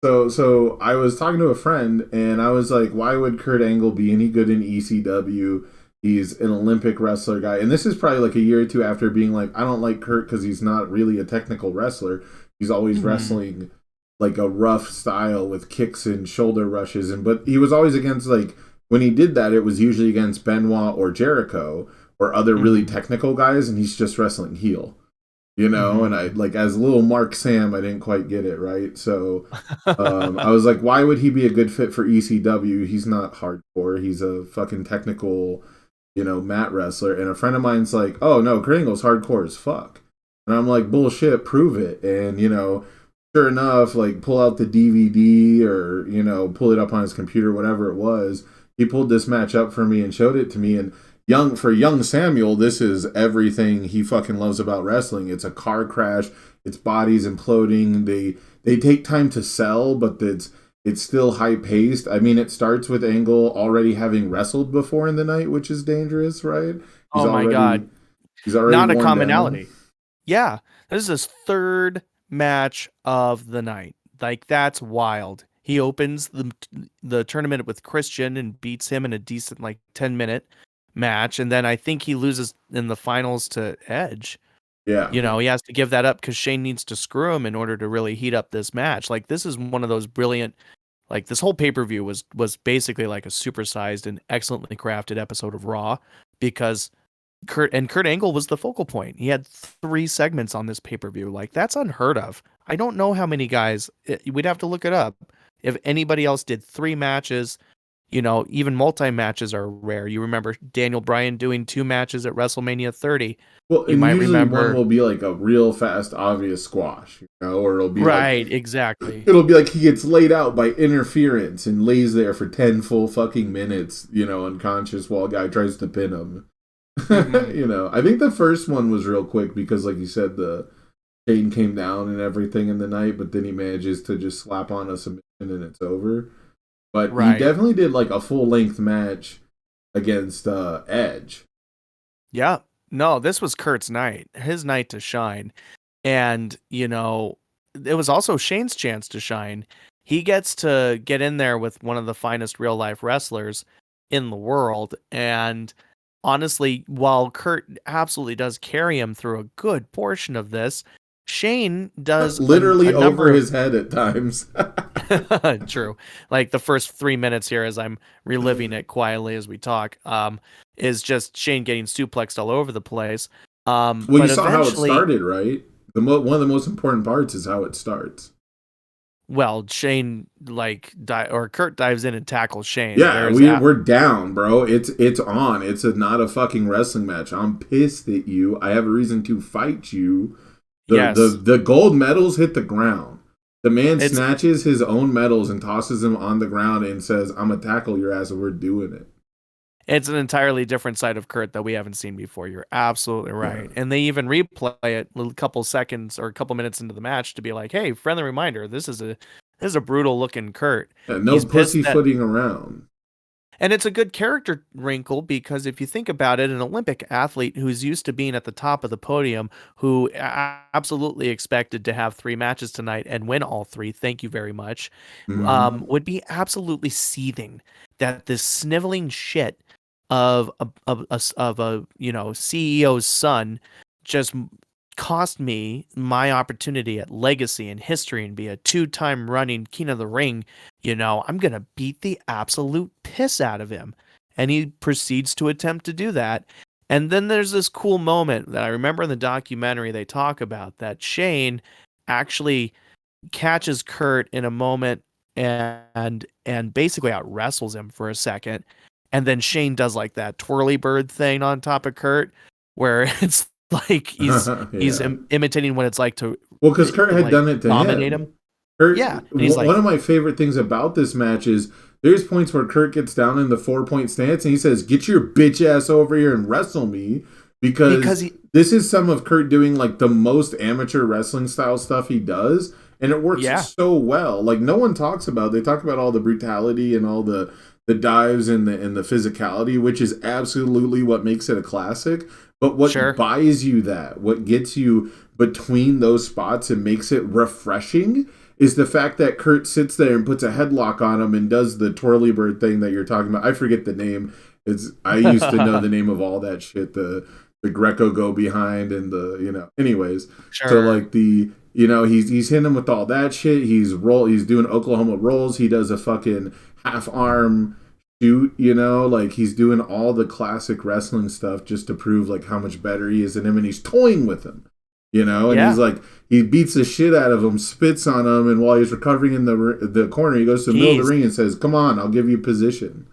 I was talking to a friend and I was like, why would Kurt Angle be any good in ECW? He's an Olympic wrestler guy. And this is probably like a year or two after being like, I don't like Kurt because he's not really a technical wrestler. He's always wrestling like a rough style with kicks and shoulder rushes. But he was always against, like, when he did that, it was usually against Benoit or Jericho, or other really technical guys, and he's just wrestling heel. You know, and I like as little Mark Sam, I didn't quite get it right. So I was like, why would he be a good fit for ECW? He's not hardcore. He's a fucking technical, you know, mat wrestler. And a friend of mine's like, oh no, Kurt Angle's hardcore as fuck. And I'm like, bullshit, prove it. And, you know, sure enough, like pull out the DVD or, you know, pull it up on his computer, whatever it was. He pulled this match up for me and showed it to me. And young Samuel, this is everything he fucking loves about wrestling. It's a car crash. It's bodies imploding. They take time to sell, but it's still high paced. I mean, it starts with Angle already having wrestled before in the night, which is dangerous, right? Oh my God. He's already not a worn commonality. down. Yeah. This is his third match of the night. Like, that's wild. He opens the tournament with Christian and beats him in a decent, like, 10-minute match. And then I think he loses in the finals to Edge. Yeah. You know, he has to give that up because Shane needs to screw him in order to really heat up this match. Like, this is one of those brilliant, like, this whole pay-per-view was basically like a supersized and excellently crafted episode of Raw, because Kurt Angle was the focal point. He had 3 segments on this pay-per-view. Like, that's unheard of. I don't know how many guys, we'd have to look it up. If anybody else did 3 matches, you know, even multi-matches are rare. You remember Daniel Bryan doing 2 matches at WrestleMania 30. Well, you and might usually remember one will be like a real fast, obvious squash, you know, or it'll be right, exactly. It'll be like he gets laid out by interference and lays there for 10 full fucking minutes, you know, unconscious while a guy tries to pin him. You know, I think the first one was real quick because, like you said, the Shane came down and everything in the night, but then he manages to just slap on a submission and it's over. But he definitely did like a full length match against Edge. Yeah. No, this was Kurt's night, his night to shine. And, you know, it was also Shane's chance to shine. He gets to get in there with one of the finest real life wrestlers in the world. And honestly, while Kurt absolutely does carry him through a good portion of this, Shane does literally over his head at times. True. Like the first 3 minutes here, as I'm reliving it quietly as we talk, is just Shane getting suplexed all over the place. Well, you saw how it started, right? One of the most important parts is how it starts. Well, Shane or Kurt dives in and tackles Shane. Yeah, we're down, bro. It's on. It's not a fucking wrestling match. I'm pissed at you. I have a reason to fight you. The gold medals hit the ground. The man snatches his own medals and tosses them on the ground and says, I'm going to tackle your ass and we're doing it. It's an entirely different side of Kurt that we haven't seen before. You're absolutely right. Yeah. And they even replay it a couple seconds or a couple minutes into the match to be like, hey, friendly reminder, this is a brutal looking Kurt. Yeah, no pussyfooting around. And it's a good character wrinkle because if you think about it, an Olympic athlete who's used to being at the top of the podium, who absolutely expected to have 3 matches tonight and win all 3, thank you very much, would be absolutely seething that this sniveling shit of a you know, CEO's son just cost me my opportunity at legacy and history and be a 2-time running King of the Ring. You know, I'm going to beat the absolute piss out of him. And he proceeds to attempt to do that. And then there's this cool moment that I remember in the documentary they talk about that Shane actually catches Kurt in a moment and basically out wrestles him for a second. And then Shane does like that twirly bird thing on top of Kurt where it's like he's imitating what it's like to because Kurt had done it to him. Kurt, yeah, one of my favorite things about this match is there's points where Kurt gets down in the 4-point stance and he says, "Get your bitch ass over here and wrestle me," because this is some of Kurt doing like the most amateur wrestling style stuff he does, and it works so well. Like no one talks about. They talk about all the brutality and all the dives and the physicality, which is absolutely what makes it a classic. But what buys you that, what gets you between those spots and makes it refreshing is the fact that Kurt sits there and puts a headlock on him and does the twirly bird thing that you're talking about. I forget the name. I used to know the name of all that shit. The Greco go behind and the, you know, anyways. So like the, you know, he's hitting him with all that shit. He's doing Oklahoma rolls. He does a fucking half arm shoot, you know, like he's doing all the classic wrestling stuff just to prove like how much better he is than him, and he's toying with him, you know, and he's like, he beats the shit out of him, spits on him, and while he's recovering in the corner, he goes to the middle of the ring and says, "Come on, I'll give you position."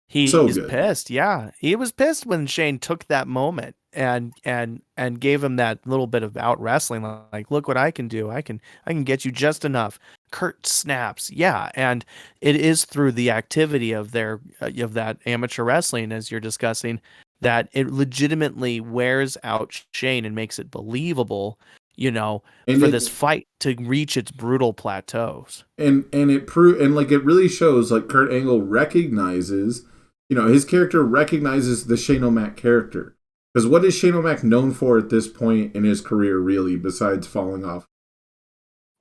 He's pissed. Yeah, he was pissed when Shane took that moment and gave him that little bit of out wrestling. Like, look what I can do. I can get you just enough. Kurt snaps. Yeah, and it is through the activity of their of that amateur wrestling, as you're discussing, that it legitimately wears out Shane and makes it believable. You know, and for this fight to reach its brutal plateaus. And it really shows like Kurt Angle recognizes, you know, his character recognizes the Shane O'Mac character. Because what is Shane O'Mac known for at this point in his career, really, besides falling off?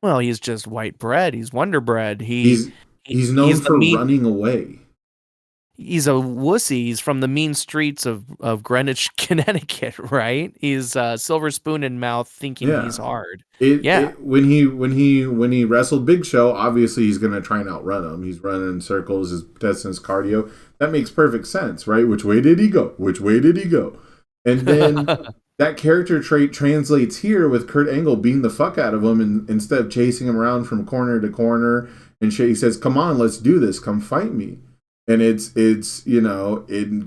Well, he's just white bread. He's Wonder Bread. He's known for running away. He's a wussy. He's from the mean streets of Greenwich, Connecticut, right? He's silver spoon in mouth, thinking he's hard. When he wrestled Big Show, obviously he's going to try and outrun him. He's running in circles, his testing his cardio. That makes perfect sense, right? Which way did he go? Which way did he go? And then that character trait translates here with Kurt Angle beating the fuck out of him, and instead of chasing him around from corner to corner, and he says, "Come on, let's do this. Come fight me." And it's you know,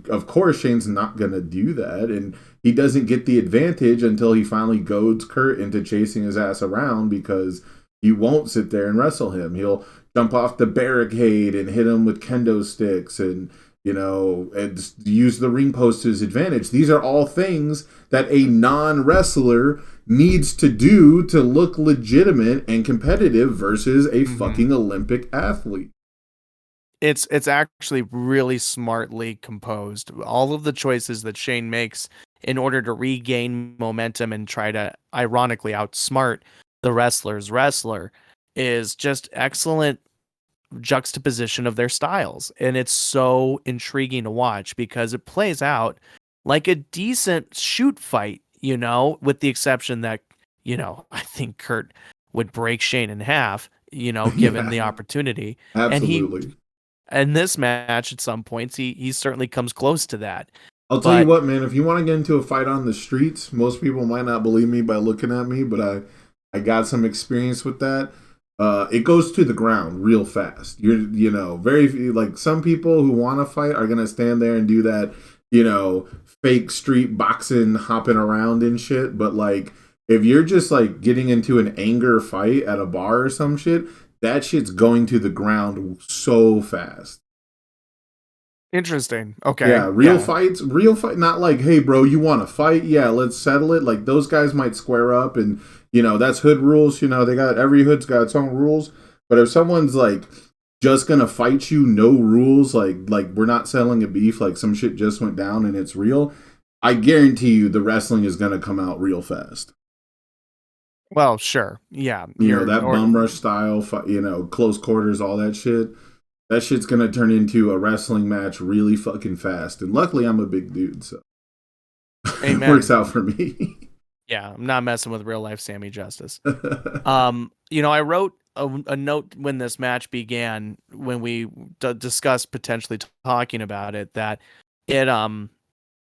of course Shane's not going to do that, and he doesn't get the advantage until he finally goads Kurt into chasing his ass around, because he won't sit there and wrestle him. He'll jump off the barricade and hit him with kendo sticks, and you know, and use the ring post to his advantage. These are all things that a non-wrestler needs to do to look legitimate and competitive versus a fucking Olympic athlete. It's actually really smartly composed. All of the choices that Shane makes in order to regain momentum and try to ironically outsmart the wrestler's wrestler is just excellent juxtaposition of their styles. And it's so intriguing to watch because it plays out like a decent shoot fight, you know, with the exception that, you know, I think Kurt would break Shane in half, you know, given the opportunity. Absolutely. And this match, at some points, he certainly comes close to that. I'll tell you what, man, if you want to get into a fight on the streets, most people might not believe me by looking at me, but I got some experience with that. It goes to the ground real fast. You know, very few, like some people who want to fight are going to stand there and do that, you know, fake street boxing, hopping around and shit. But like, if you're just like getting into an anger fight at a bar or some shit, that shit's going to the ground so fast. Interesting. Okay. Yeah, real fight. Not like, hey, bro, you want to fight? Yeah, let's settle it. Like those guys might square up, and you know that's hood rules. You know, every hood's got its own rules. But if someone's like just gonna fight you, no rules, like we're not settling a beef, like some shit just went down and it's real, I guarantee you the wrestling is gonna come out real fast. Well, sure. Yeah. You know, that bum rush style, you know, close quarters, all that shit. That shit's going to turn into a wrestling match really fucking fast. And luckily, I'm a big dude, so it works out for me. Yeah, I'm not messing with real life Sammy Justice. You know, I wrote a note when this match began, when we discussed potentially talking about it, that it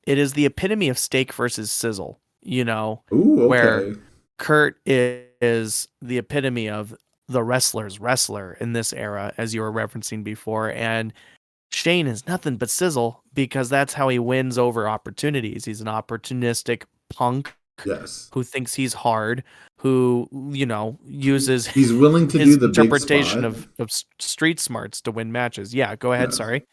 is the epitome of steak versus sizzle, you know. Ooh, okay. Where Kurt is the epitome of the wrestler's wrestler in this era, as you were referencing before, and Shane is nothing but sizzle because that's how he wins over opportunities. He's an opportunistic punk, yes, who thinks he's hard, who, you know, uses he's willing to do the interpretation of street smarts to win matches. Yeah, go ahead. Yes. Sorry,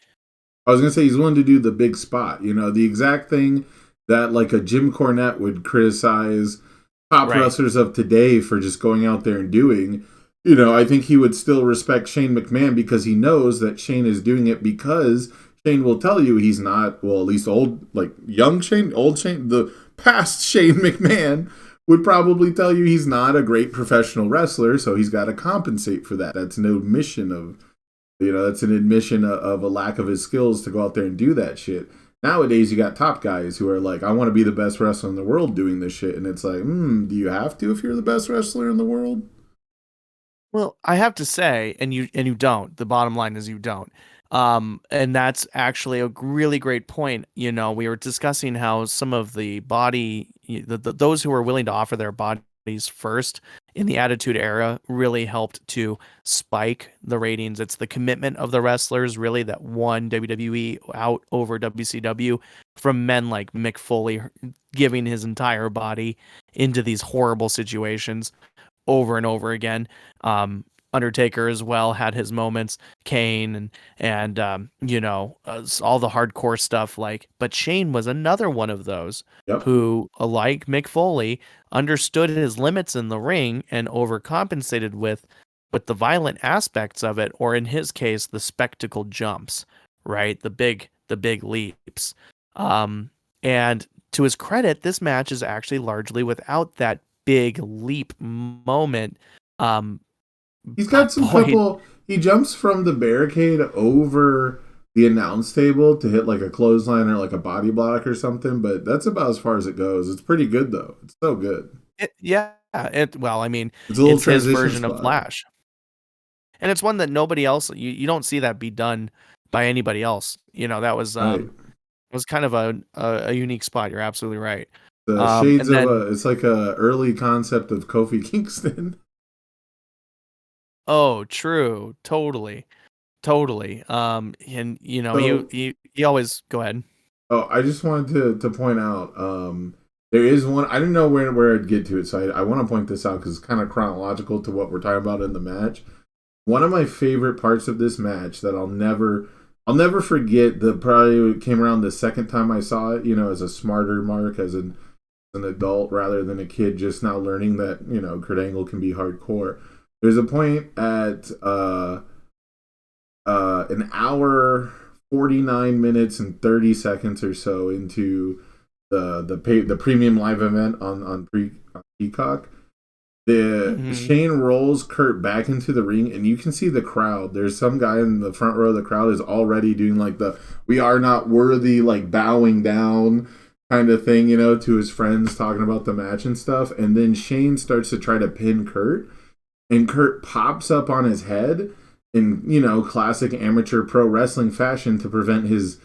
I was gonna say he's willing to do the big spot. You know, the exact thing that like a Jim Cornette would criticize top wrestlers of today for just going out there and doing. You know, I think he would still respect Shane McMahon because he knows that Shane is doing it because Shane will tell you he's not, well, at least young Shane, old Shane, the past Shane McMahon would probably tell you he's not a great professional wrestler, so he's got to compensate for that. That's an admission of, you know, that's an admission of a lack of his skills to go out there and do that shit. Nowadays, you got top guys who are like, I want to be the best wrestler in the world doing this shit. And it's like, do you have to if you're the best wrestler in the world? Well, I have to say, and you don't. The bottom line is you don't. And that's actually a really great point. You know, we were discussing how some of the those who were willing to offer their bodies first in the Attitude Era really helped to spike the ratings. It's the commitment of the wrestlers really that won WWE out over WCW, from men like Mick Foley giving his entire body into these horrible situations over and over again. Undertaker as well had his moments, Kane and all the hardcore stuff but Shane was another one of those Yep. who, like Mick Foley, understood his limits in the ring and overcompensated with the violent aspects of it, or in his case, the spectacle jumps, right? The big leaps. And to his credit, this match is actually largely without that big leap moment. He's got some couple. He jumps from the barricade over the announce table to hit like a clothesline or like a body block or something, but that's about as far as it goes. It's pretty good though. It's so good. Well, I mean, It's a little it's his transition version of spot. Flash, and it's one that nobody else. You don't see that be done by anybody else. You know, that was Right. was kind of a unique spot. You're absolutely right. The shades and of then, it's like a early concept of Kofi Kingston. oh, true, totally. And you know, So, he always go ahead. oh, I just wanted to point out, there is one. I didn't know where I'd get to it, so I want to point this out because it's kind of chronological to what we're talking about in the match. One of my favorite parts of this match that I'll never forget. The probably came around the second time I saw it. You know, as a smarter Mark, as an adult rather than a kid just now learning that Kurt Angle can be hardcore. There's a point at an hour 49 minutes and 30 seconds or so into the premium live event on Peacock. Shane rolls Kurt back into the ring, and you can see the crowd. There's some guy in the front row of the crowd is already doing like the "we are not worthy," like bowing down kind of thing, to his friends, talking about the match and stuff. And then Shane starts to try to pin Kurt, and Kurt pops up on his head in classic amateur pro wrestling fashion to prevent his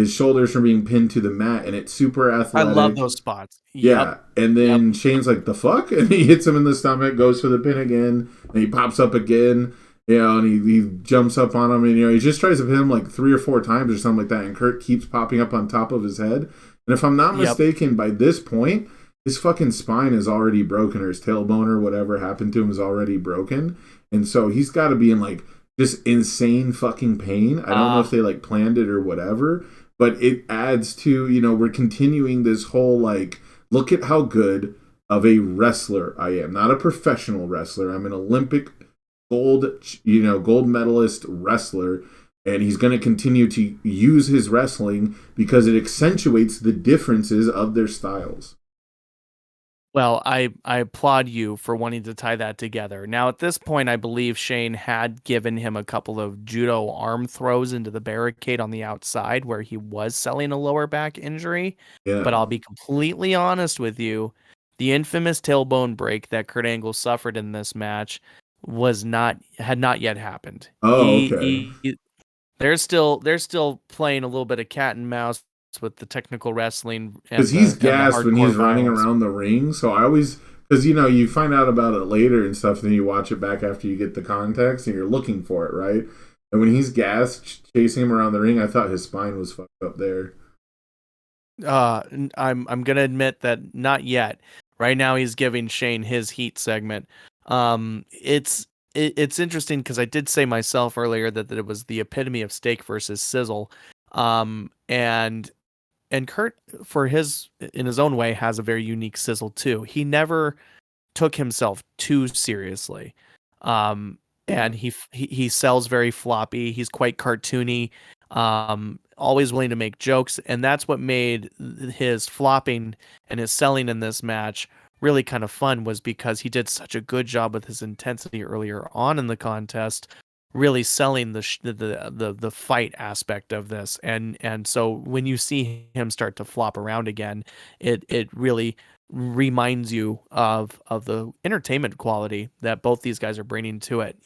shoulders from being pinned to the mat, and it's super athletic. I love those spots. Yeah, and then Shane's like, "The fuck?" And he hits him in the stomach, goes for the pin again, and he pops up again, and he jumps up on him, and he just tries to pin him like 3 or 4 times or something like that, and Kurt keeps popping up on top of his head. And if I'm not mistaken, by this point, his fucking spine is already broken, or his tailbone or whatever happened to him is already broken, and so he's got to be in like just insane fucking pain. I don't know if they like planned it or whatever, but it adds to, we're continuing this whole like, look at how good of a wrestler I am. Not a professional wrestler. I'm an Olympic gold medalist wrestler, and he's going to continue to use his wrestling because it accentuates the differences of their styles. Well, I applaud you for wanting to tie that together. Now, at this point, I believe Shane had given him a couple of judo arm throws into the barricade on the outside where he was selling a lower back injury. Yeah. But I'll be completely honest with you. The infamous tailbone break that Kurt Angle suffered in this match had not yet happened. Oh, okay. They're still playing a little bit of cat and mouse with the technical wrestling, because he's gassed when he's running around the ring. So I always, because you find out about it later and stuff, then you watch it back after you get the context and you're looking for it, right? And when he's gassed chasing him around the ring, I thought his spine was fucked up there. I'm gonna admit that not yet. Right now he's giving Shane his heat segment. It's interesting because I did say myself earlier that it was the epitome of steak versus sizzle. And Kurt, in his own way, has a very unique sizzle too. He never took himself too seriously, and he sells very floppy. He's quite cartoony, always willing to make jokes, and that's what made his flopping and his selling in this match really kind of fun. Was because he did such a good job with his intensity earlier on in the contest, really selling the fight aspect of this, and so when you see him start to flop around again, it really reminds you of the entertainment quality that both these guys are bringing to it.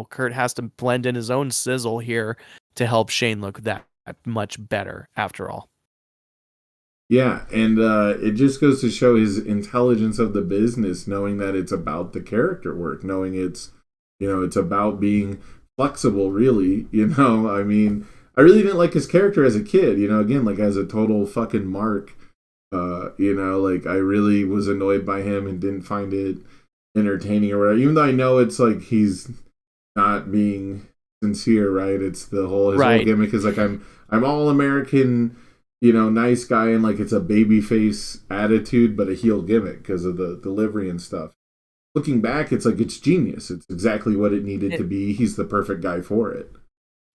Kurt has to blend in his own sizzle here to help Shane look that much better after all. Yeah, and it just goes to show his intelligence of the business, knowing that it's about the character work, knowing it's, it's about being flexible, really. I mean, I really didn't like his character as a kid, again, like as a total fucking mark. Like I really was annoyed by him and didn't find it entertaining or whatever, even though I know it's like he's not being sincere, right? It's his whole gimmick is like I'm all American, nice guy, and like it's a baby face attitude but a heel gimmick because of the delivery and stuff. Looking back, it's like it's genius. It's exactly what it needed to be. He's the perfect guy for it.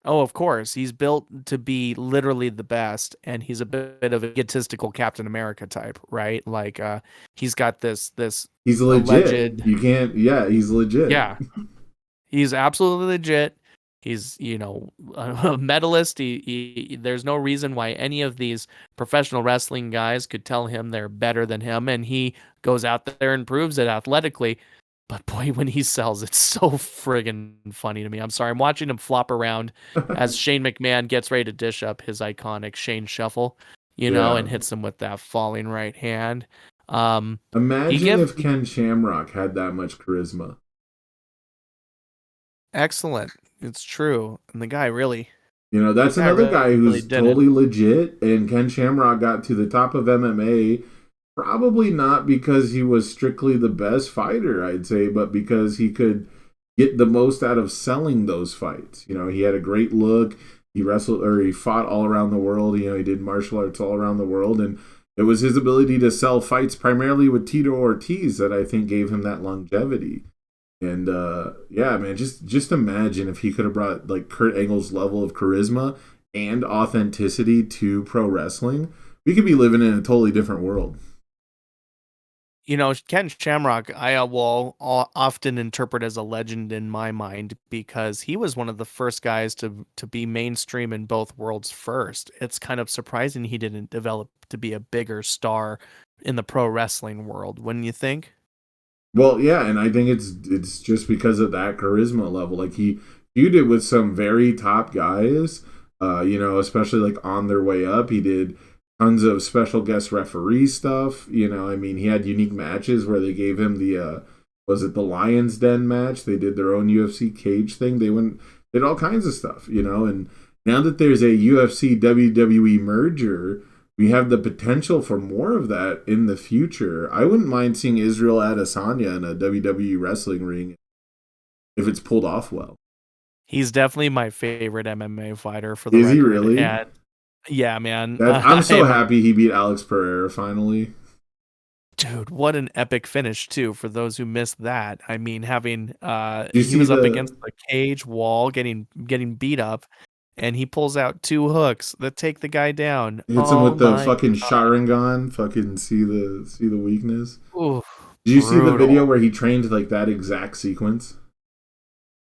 Oh, of course. He's built to be literally the best, and he's a bit of an egotistical Captain America type, right? Like he's got this he's legit. He's legit. Yeah. He's absolutely legit. He's, a medalist. He there's no reason why any of these professional wrestling guys could tell him they're better than him, and he goes out there and proves it athletically. But boy, when he sells, it's so friggin' funny to me. I'm sorry. I'm watching him flop around as Shane McMahon gets ready to dish up his iconic Shane Shuffle, and hits him with that falling right hand. Imagine if Ken Shamrock had that much charisma. Excellent. It's true. And the guy really... that's another guy who's totally legit, and Ken Shamrock got to the top of MMA probably not because he was strictly the best fighter, I'd say, but because he could get the most out of selling those fights. He had a great look. He fought all around the world. He did martial arts all around the world, and it was his ability to sell fights primarily with Tito Ortiz that I think gave him that longevity. And man, just imagine if he could have brought like Kurt Angle's level of charisma and authenticity to pro wrestling. We could be living in a totally different world. Ken Shamrock, I will often interpret as a legend in my mind because he was one of the first guys to be mainstream in both worlds first. It's kind of surprising he didn't develop to be a bigger star in the pro wrestling world, wouldn't you think? Well, yeah, and I think it's just because of that charisma level. Like he feuded with some very top guys, especially like on their way up. He did tons of special guest referee stuff. He had unique matches where they gave him the was it the Lion's Den match? They did their own UFC cage thing. They did all kinds of stuff, and now that there's a UFC WWE merger, we have the potential for more of that in the future. I wouldn't mind seeing Israel Adesanya in a WWE wrestling ring if it's pulled off well. He's definitely my favorite MMA fighter for the record. Is he really? Yeah, man. I'm so happy he beat Alex Pereira finally. Dude, what an epic finish too! For those who missed that, I mean, having he was up against the cage wall, getting beat up, and he pulls out two hooks that take the guy down. Hits him with the fucking Sharingan. Fucking see the weakness. Ooh, did you see the video where he trained like that exact sequence?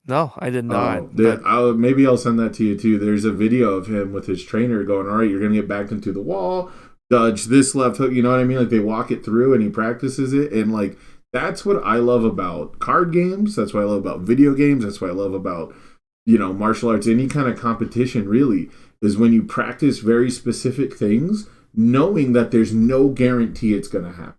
No, I did not. Maybe I'll send that to you too. There's a video of him with his trainer going, all right, you're going to get back into the wall, dodge this left hook, you know what I mean? Like they walk it through and he practices it. And like, that's what I love about card games. That's what I love about video games. That's what I love about, martial arts, any kind of competition really, is when you practice very specific things, knowing that there's no guarantee it's going to happen.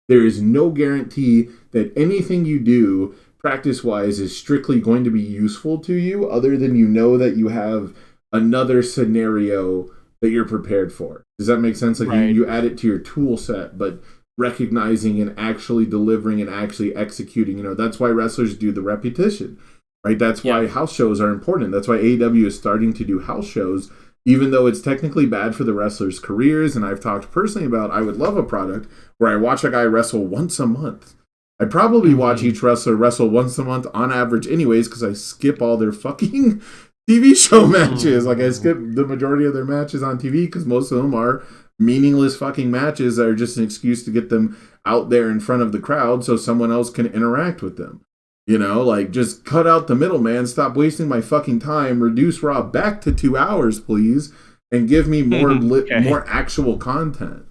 There is no guarantee that anything you do practice-wise is strictly going to be useful to you, other than that you have another scenario that you're prepared for. Does that make sense? Like right. you add it to your tool set, but recognizing and actually delivering and actually executing, that's why wrestlers do the repetition, right? That's why house shows are important. That's why AEW is starting to do house shows, even though it's technically bad for the wrestlers' careers. And I've talked personally about, I would love a product where I watch a guy wrestle once a month. I probably watch each wrestler wrestle once a month on average anyways, because I skip all their fucking TV show matches. Like I skip the majority of their matches on TV because most of them are meaningless fucking matches that are just an excuse to get them out there in front of the crowd so someone else can interact with them. Like just cut out the middleman, stop wasting my fucking time, reduce Raw back to 2 hours, please, and give me more more actual content.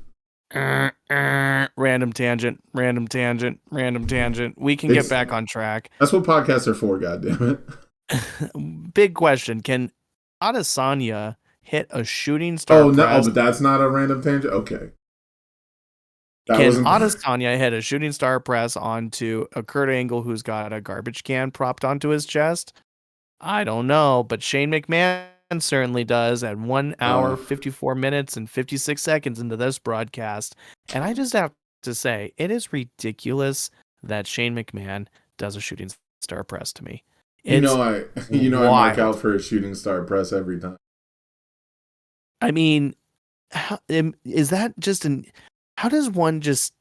Random tangent. We can get back on track. That's what podcasts are for, goddammit. Big question. Can Adesanya hit a shooting star Oh no! Oh, press? but that's not a random tangent. Okay, that Can wasn't. Adesanya hit a shooting star press onto a Kurt Angle who's got a garbage can propped onto his chest? I don't know, but Shane McMahon certainly does at 1 hour, Uh, 54 minutes, and 56 seconds into this broadcast. And I just have to say, it is ridiculous that Shane McMahon does a shooting star press to me. It's I mark out wild. for a shooting star press every time. I mean, is that just how does one just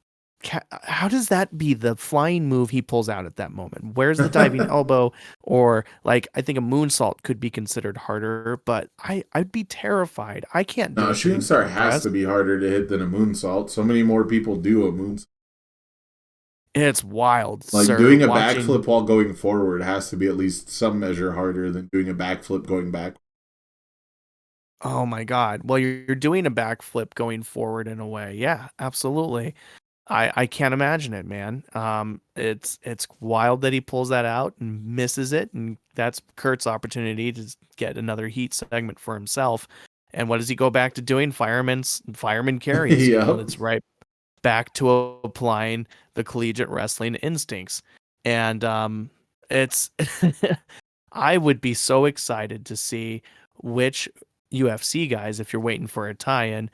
how does that be the flying move he pulls out at that moment? Where's the diving elbow? Or like, I think a moonsault could be considered harder, but I'd be terrified. I can't do No, a a shooting shooting star star has press. to be harder to hit than a moonsault. So many more people do a moonsault. It's wild, Like sir. doing a Watching. backflip while going forward has to be at least some measure harder than doing a backflip going back. Oh my God. Well, you're doing a backflip going forward in a way. Yeah, absolutely. I can't imagine it, man. It's wild that he pulls that out and misses it, and that's Kurt's opportunity to get another heat segment for himself. And what does he go back to doing? Fireman carries. Yep. It's right back to applying the collegiate wrestling instincts, and it's I would be so excited to see which UFC guys, if you're waiting for a tie-in,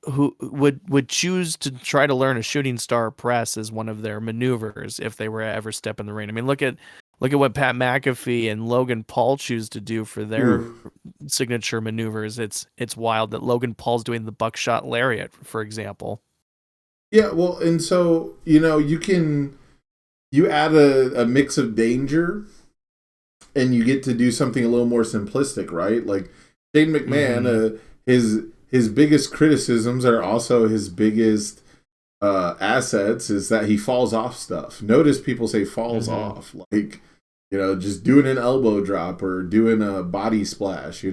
who would choose to try to learn a shooting star press as one of their maneuvers if they were to ever step in the ring. I mean, look at what Pat McAfee and Logan Paul choose to do for their Oof. signature maneuvers. It's wild that Logan Paul's doing the buckshot lariat, for example. Yeah, well, and so, you add a mix of danger and you get to do something a little more simplistic, right? Like Shane McMahon, his biggest criticisms are also his biggest assets is that he falls off stuff. Notice people say falls off, like just doing an elbow drop or doing a body splash.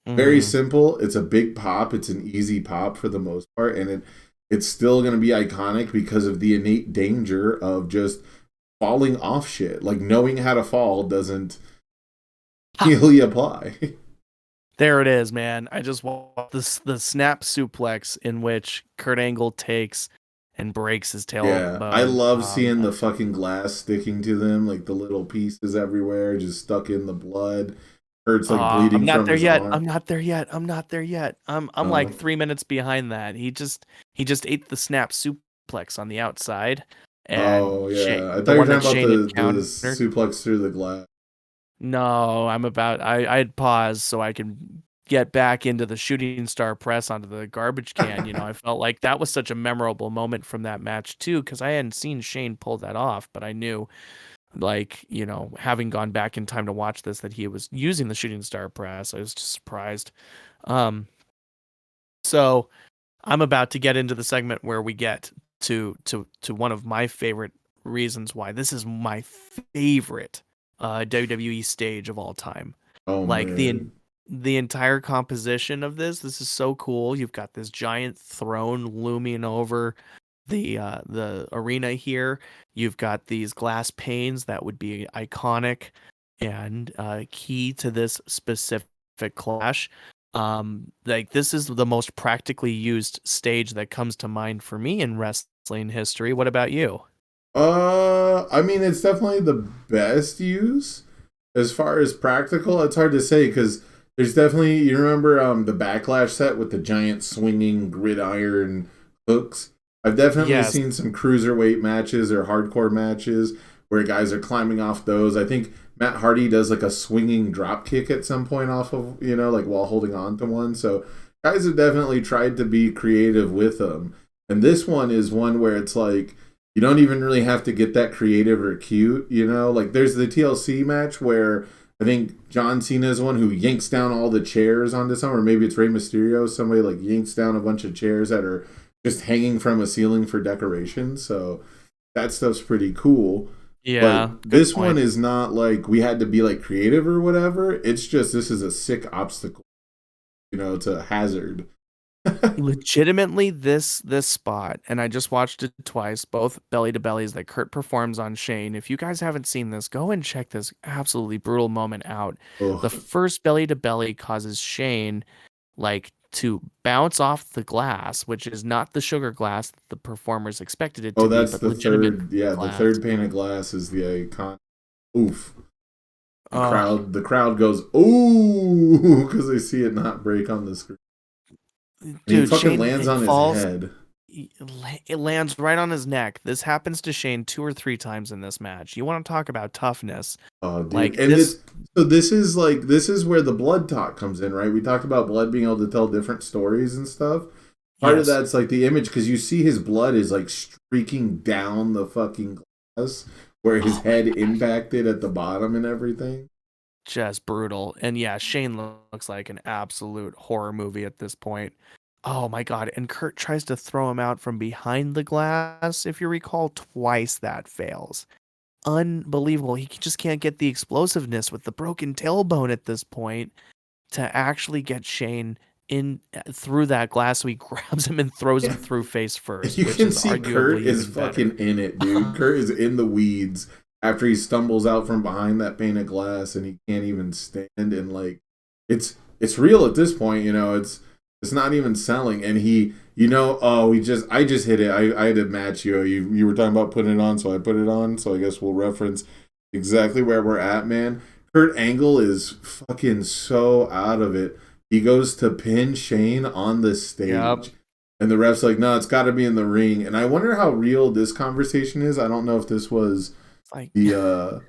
Very simple. It's a big pop. It's an easy pop for the most part, and it's still going to be iconic because of the innate danger of just falling off shit. Like knowing how to fall doesn't really apply. There it is, man. I just want the snap suplex in which Kurt Angle takes and breaks his Yeah, I tailbone. love seeing the fucking glass sticking to them, like the little pieces everywhere, just stuck in the blood. Hurts like I'm bleeding not from there his yet. arm. I'm not there yet. I'm not there yet. I'm like 3 minutes behind that. He just ate the snap suplex on the outside, and Oh yeah, I thought the you were one that talking about Shane the encountered. suplex through the glass. No, I'd pause so I can get back into the shooting star press onto the garbage can. I felt like that was such a memorable moment from that match too, because I hadn't seen Shane pull that off, but I knew, like, having gone back in time to watch this, that he was using the shooting star press. I was just surprised. Um, so I'm about to get into the segment where we get to one of my favorite reasons why this is my favorite WWE stage of all time. Oh Like man. the entire composition of this is so cool. You've got this giant throne looming over the arena here. You've got these glass panes that would be iconic and key to this specific clash. Like, this is the most practically used stage that comes to mind for me in wrestling history. What about you? I mean, it's definitely the best use as far as practical. It's hard to say because there's definitely you remember the backlash set with the giant swinging gridiron hooks. I've definitely Yes. seen some cruiserweight matches or hardcore matches where guys are climbing off those. I think Matt Hardy does like a swinging drop kick at some point off of like while holding on to one. So guys have definitely tried to be creative with them. And this one is one where it's like you don't even really have to get that creative or cute. Like there's the TLC match where I think John Cena is one who yanks down all the chairs onto some, or maybe it's Rey Mysterio. Somebody like yanks down a bunch of chairs that are just hanging from a ceiling for decoration. So that stuff's pretty cool. Yeah, But good this one point. is not like we had to be like creative or whatever. It's just this is a sick obstacle, to hazard. legitimately this spot, and I just watched it twice, both belly to bellies that Kurt performs on Shane. If you guys haven't seen this, go and check this absolutely brutal moment out. The Ugh. first belly to belly causes Shane like to bounce off the glass, which is not the sugar glass that the performers expected it Oh, to be, that's but the legitimate third. Yeah, the glass. third pane of glass is the icon. Oof. Oh, The crowd goes ooh because they see it not break on the screen. And he dude, fucking Shane lands it on his falls. head. It lands right on his neck. This happens to Shane 2 or 3 times in this match. You want to talk about toughness? Oh, dude. Like And this, this is like this is where the blood talk comes in, right? We talked about blood being able to tell different stories and stuff. Part of yes, that's like the image because you see his blood is like streaking down the fucking glass where his oh my head god, impacted at the bottom and everything. just brutal. And yeah, Shane looks like an absolute horror movie at this point. Oh my god! And Kurt tries to throw him out from behind the glass. If you recall, twice that fails. Unbelievable. He just can't get the explosiveness with the broken tailbone at this point to actually get Shane in through that glass. So he grabs him and throws him Yeah. through face first, You which can is see Kurt arguably is even better. fucking in it, dude. Kurt is in the weeds after he stumbles out from behind that pane of glass and he can't even stand and like it's real at this point, you know, it's not even selling and he oh I just hit it. I had to match you. You were talking about putting it on, so I put it on, so I guess we'll reference exactly where we're at, man. Kurt Angle is fucking so out of it. He goes to pin Shane on the Yep. stage. And the ref's like, no, it's got to be in the ring. And I wonder how real this conversation is. I don't know if this was It's like, the.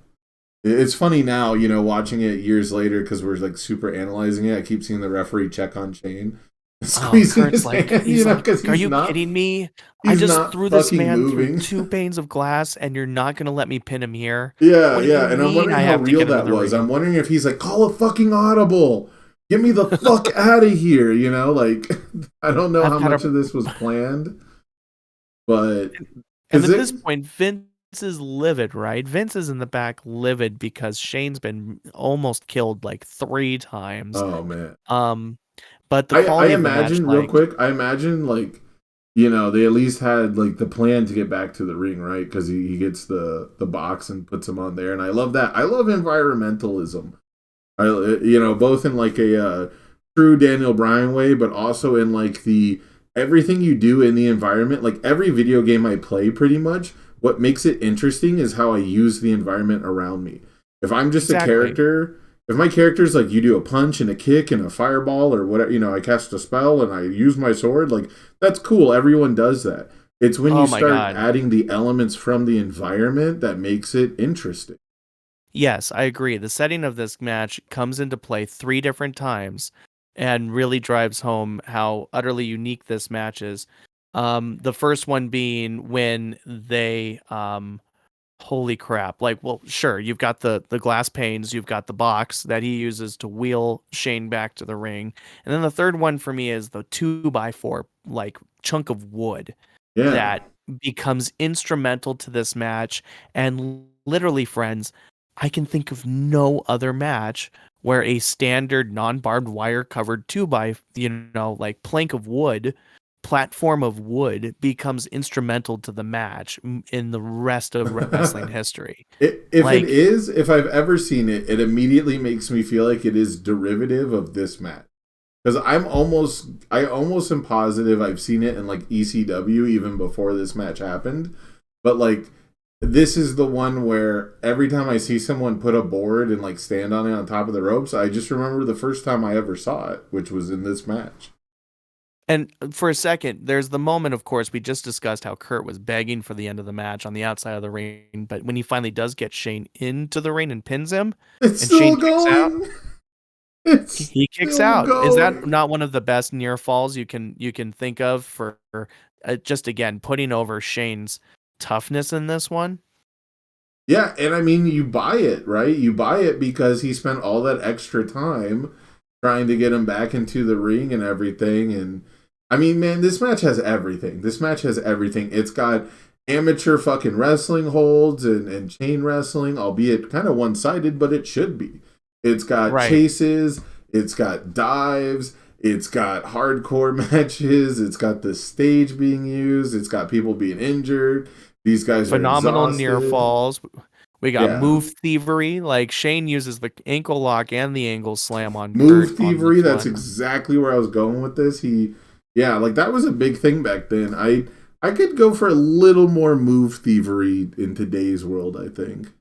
It's funny now, you know, watching it years later because we're like super analyzing it. I keep seeing the referee check on Shane, oh, squeezing Kurt's his like, hand, you he's know, like, because are you kidding me? I he's just not threw this fucking man through moving. 2 panes of glass, and you're not gonna let me pin him here? Yeah, What do you yeah, and I'm mean wondering I how have to real get into that the was. ring? I'm wondering if he's like, call a fucking audible, get me the fuck out of here, you know, like I don't know I've how got much a of this was planned, but And because at it, this point, Vince is livid, right? Vince is in the back livid because Shane's been almost killed like 3 times. oh man, Um, but the I quality of the match, imagine real like, quick. I imagine like they at least had like the plan to get back to the ring, right? Because he gets the box and puts him on there, and I love that. I love environmentalism. I both in like a true Daniel Bryan way, but also in like the everything you do in the environment. Like every video game I play, pretty much what makes it interesting is how I use the environment around me. If I'm just a exactly. character, if my character's like you do a punch and a kick and a fireball or whatever, I cast a spell and I use my sword, like that's cool. Everyone does that. It's when you Oh my start God. adding the elements from the environment that makes it interesting. Yes, I agree. The setting of this match comes into play 3 different times and really drives home how utterly unique this match is. The first one being when they holy crap. Like, well, sure, you've got the glass panes, you've got the box that he uses to wheel Shane back to the ring. And then the third one for me is the 2x4 like chunk of wood Yeah. that becomes instrumental to this match. And literally, friends, I can think of no other match where a standard non-barbed wire covered 2 by, like plank of wood, platform of wood becomes instrumental to the match in the rest of wrestling history. Like, If I've ever seen it, it immediately makes me feel like it is derivative of this match. Because I almost am positive I've seen it in like ECW even before this match happened. But like, this is the one where every time I see someone put a board and like stand on it on top of the ropes, I just remember the first time I ever saw it, which was in this match. and for a second, there's the moment, of course, we just discussed how Kurt was begging for the end of the match on the outside of the ring. But when he finally does get Shane into the ring and pins him, It's and Shane still kicks out, going. It's he kicks still out. Is that going. not one of the best near falls you can think of for just again putting over Shane's toughness in this one? Yeah, and I mean, you buy it, right? You buy it because he spent all that extra time trying to get him back into the ring and everything. And I mean, man, this match has everything. This match has everything. It's got amateur fucking wrestling holds and chain wrestling, albeit kind of one sided, but it should be. It's got Right. chases, it's got dives, It's got hardcore matches. It's got the stage being used. It's got people being injured. These guys Phenomenal are near exhausted. falls. We got Yeah. move thievery. Like Shane uses the ankle lock and the angle slam on Move Kurt on thievery, this that's one. exactly where I was going with this. Yeah, like that was a big thing back then. I could go for a little more move thievery in today's world, I think.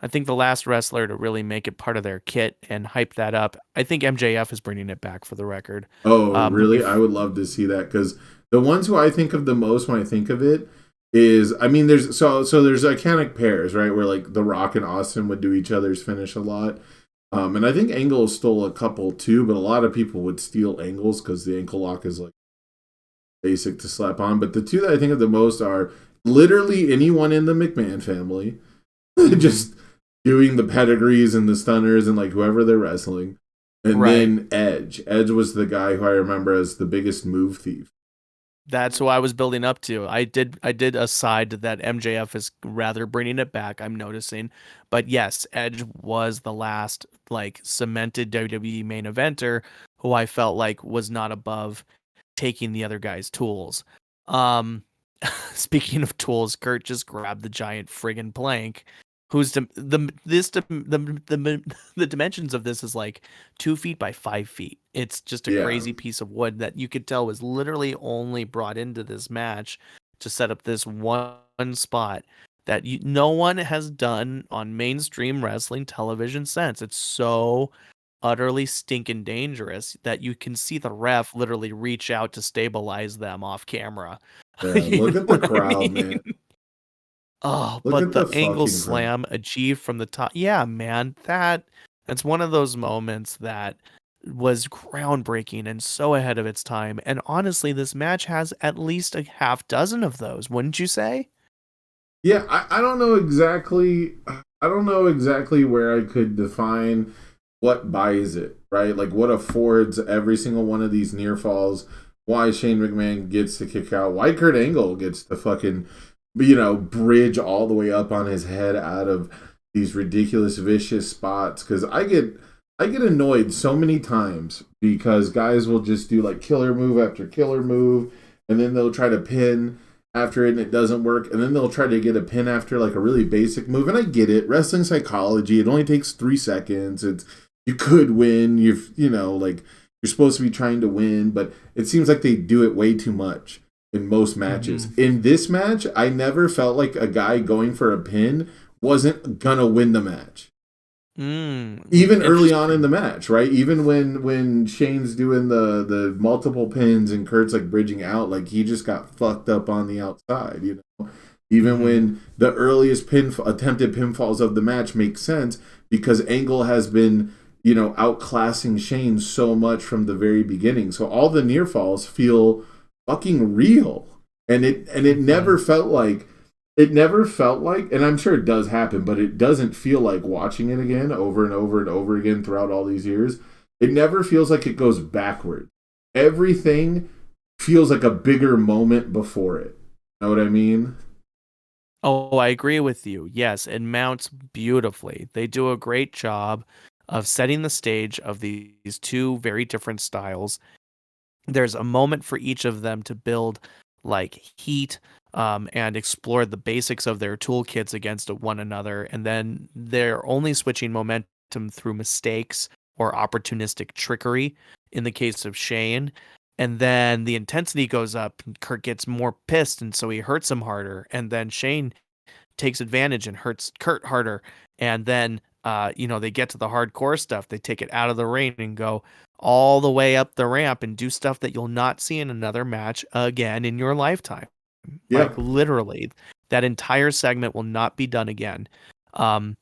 I think the last wrestler to really make it part of their kit and hype that up, I think MJF is bringing it back for the record. Oh, really? I would love to see that because the ones who I think of the most when I think of it is, I mean, there's there's iconic pairs, right? Where like The Rock and Austin would do each other's finish a lot. And I think Angle stole a couple too, but a lot of people would steal Angles because the ankle lock is like basic to slap on. But the two that I think of the most are literally anyone in the McMahon family, just doing the pedigrees and the stunners and like whoever they're wrestling. And then Edge. Edge was the guy who I remember as the biggest move thief. That's who I was building up to. I did aside that MJF is rather bringing it back, I'm noticing. But yes, Edge was the last like cemented WWE main eventer who I felt like was not above taking the other guy's tools. Speaking of tools, Kurt just grabbed the giant friggin' plank. The dimensions of this is like 2 feet by 5 feet. It's just a crazy piece of wood that you could tell was literally only brought into this match to set up this one spot that no one has done on mainstream wrestling television since. It's so utterly stinking dangerous that you can see the ref literally reach out to stabilize them off camera. Yeah, look at the crowd, man. Oh, Look but at the the angle fucking slam achieved from the top. Yeah, man, that's one of those moments that was groundbreaking and so ahead of its time. And honestly, this match has at least a half dozen of those, wouldn't you say? Yeah, I don't know exactly. I don't know exactly where I could define what buys it, right? Like what affords every single one of these near falls. Why Shane McMahon gets to kick out. Why Kurt Angle gets to fucking, bridge all the way up on his head out of these ridiculous vicious spots. Because I get annoyed so many times because guys will just do like killer move after killer move, and then they'll try to pin after it and it doesn't work, and then they'll try to get a pin after like a really basic move. And I get it, wrestling psychology, it only takes 3 seconds. You could win, like you're supposed to be trying to win, but it seems like they do it way too much in most matches. Mm-hmm. In this match, I never felt like a guy going for a pin wasn't gonna win the match. Even early on in the match, right? Even when Shane's doing the multiple pins and Kurt's like bridging out, like he just got fucked up on the outside, Even when the earliest attempted pinfalls of the match make sense because Angle has been, outclassing Shane so much from the very beginning. So all the near falls feel fucking real. And it never felt like, and I'm sure it does happen, but it doesn't feel like watching it again over and over and over again throughout all these years. It never feels like it goes backward. Everything feels like a bigger moment before it. Know what I mean? Oh, I agree with you. Yes, it mounts beautifully. They do a great job of setting the stage of these two very different styles. There's a moment for each of them to build like heat and explore the basics of their toolkits against one another. And then they're only switching momentum through mistakes or opportunistic trickery in the case of Shane. And then the intensity goes up and Kurt gets more pissed. And so he hurts him harder. And then Shane takes advantage and hurts Kurt harder. And then, they get to the hardcore stuff. They take it out of the ring and go all the way up the ramp and do stuff that you'll not see in another match again in your lifetime. Yeah. Like literally that entire segment will not be done again. And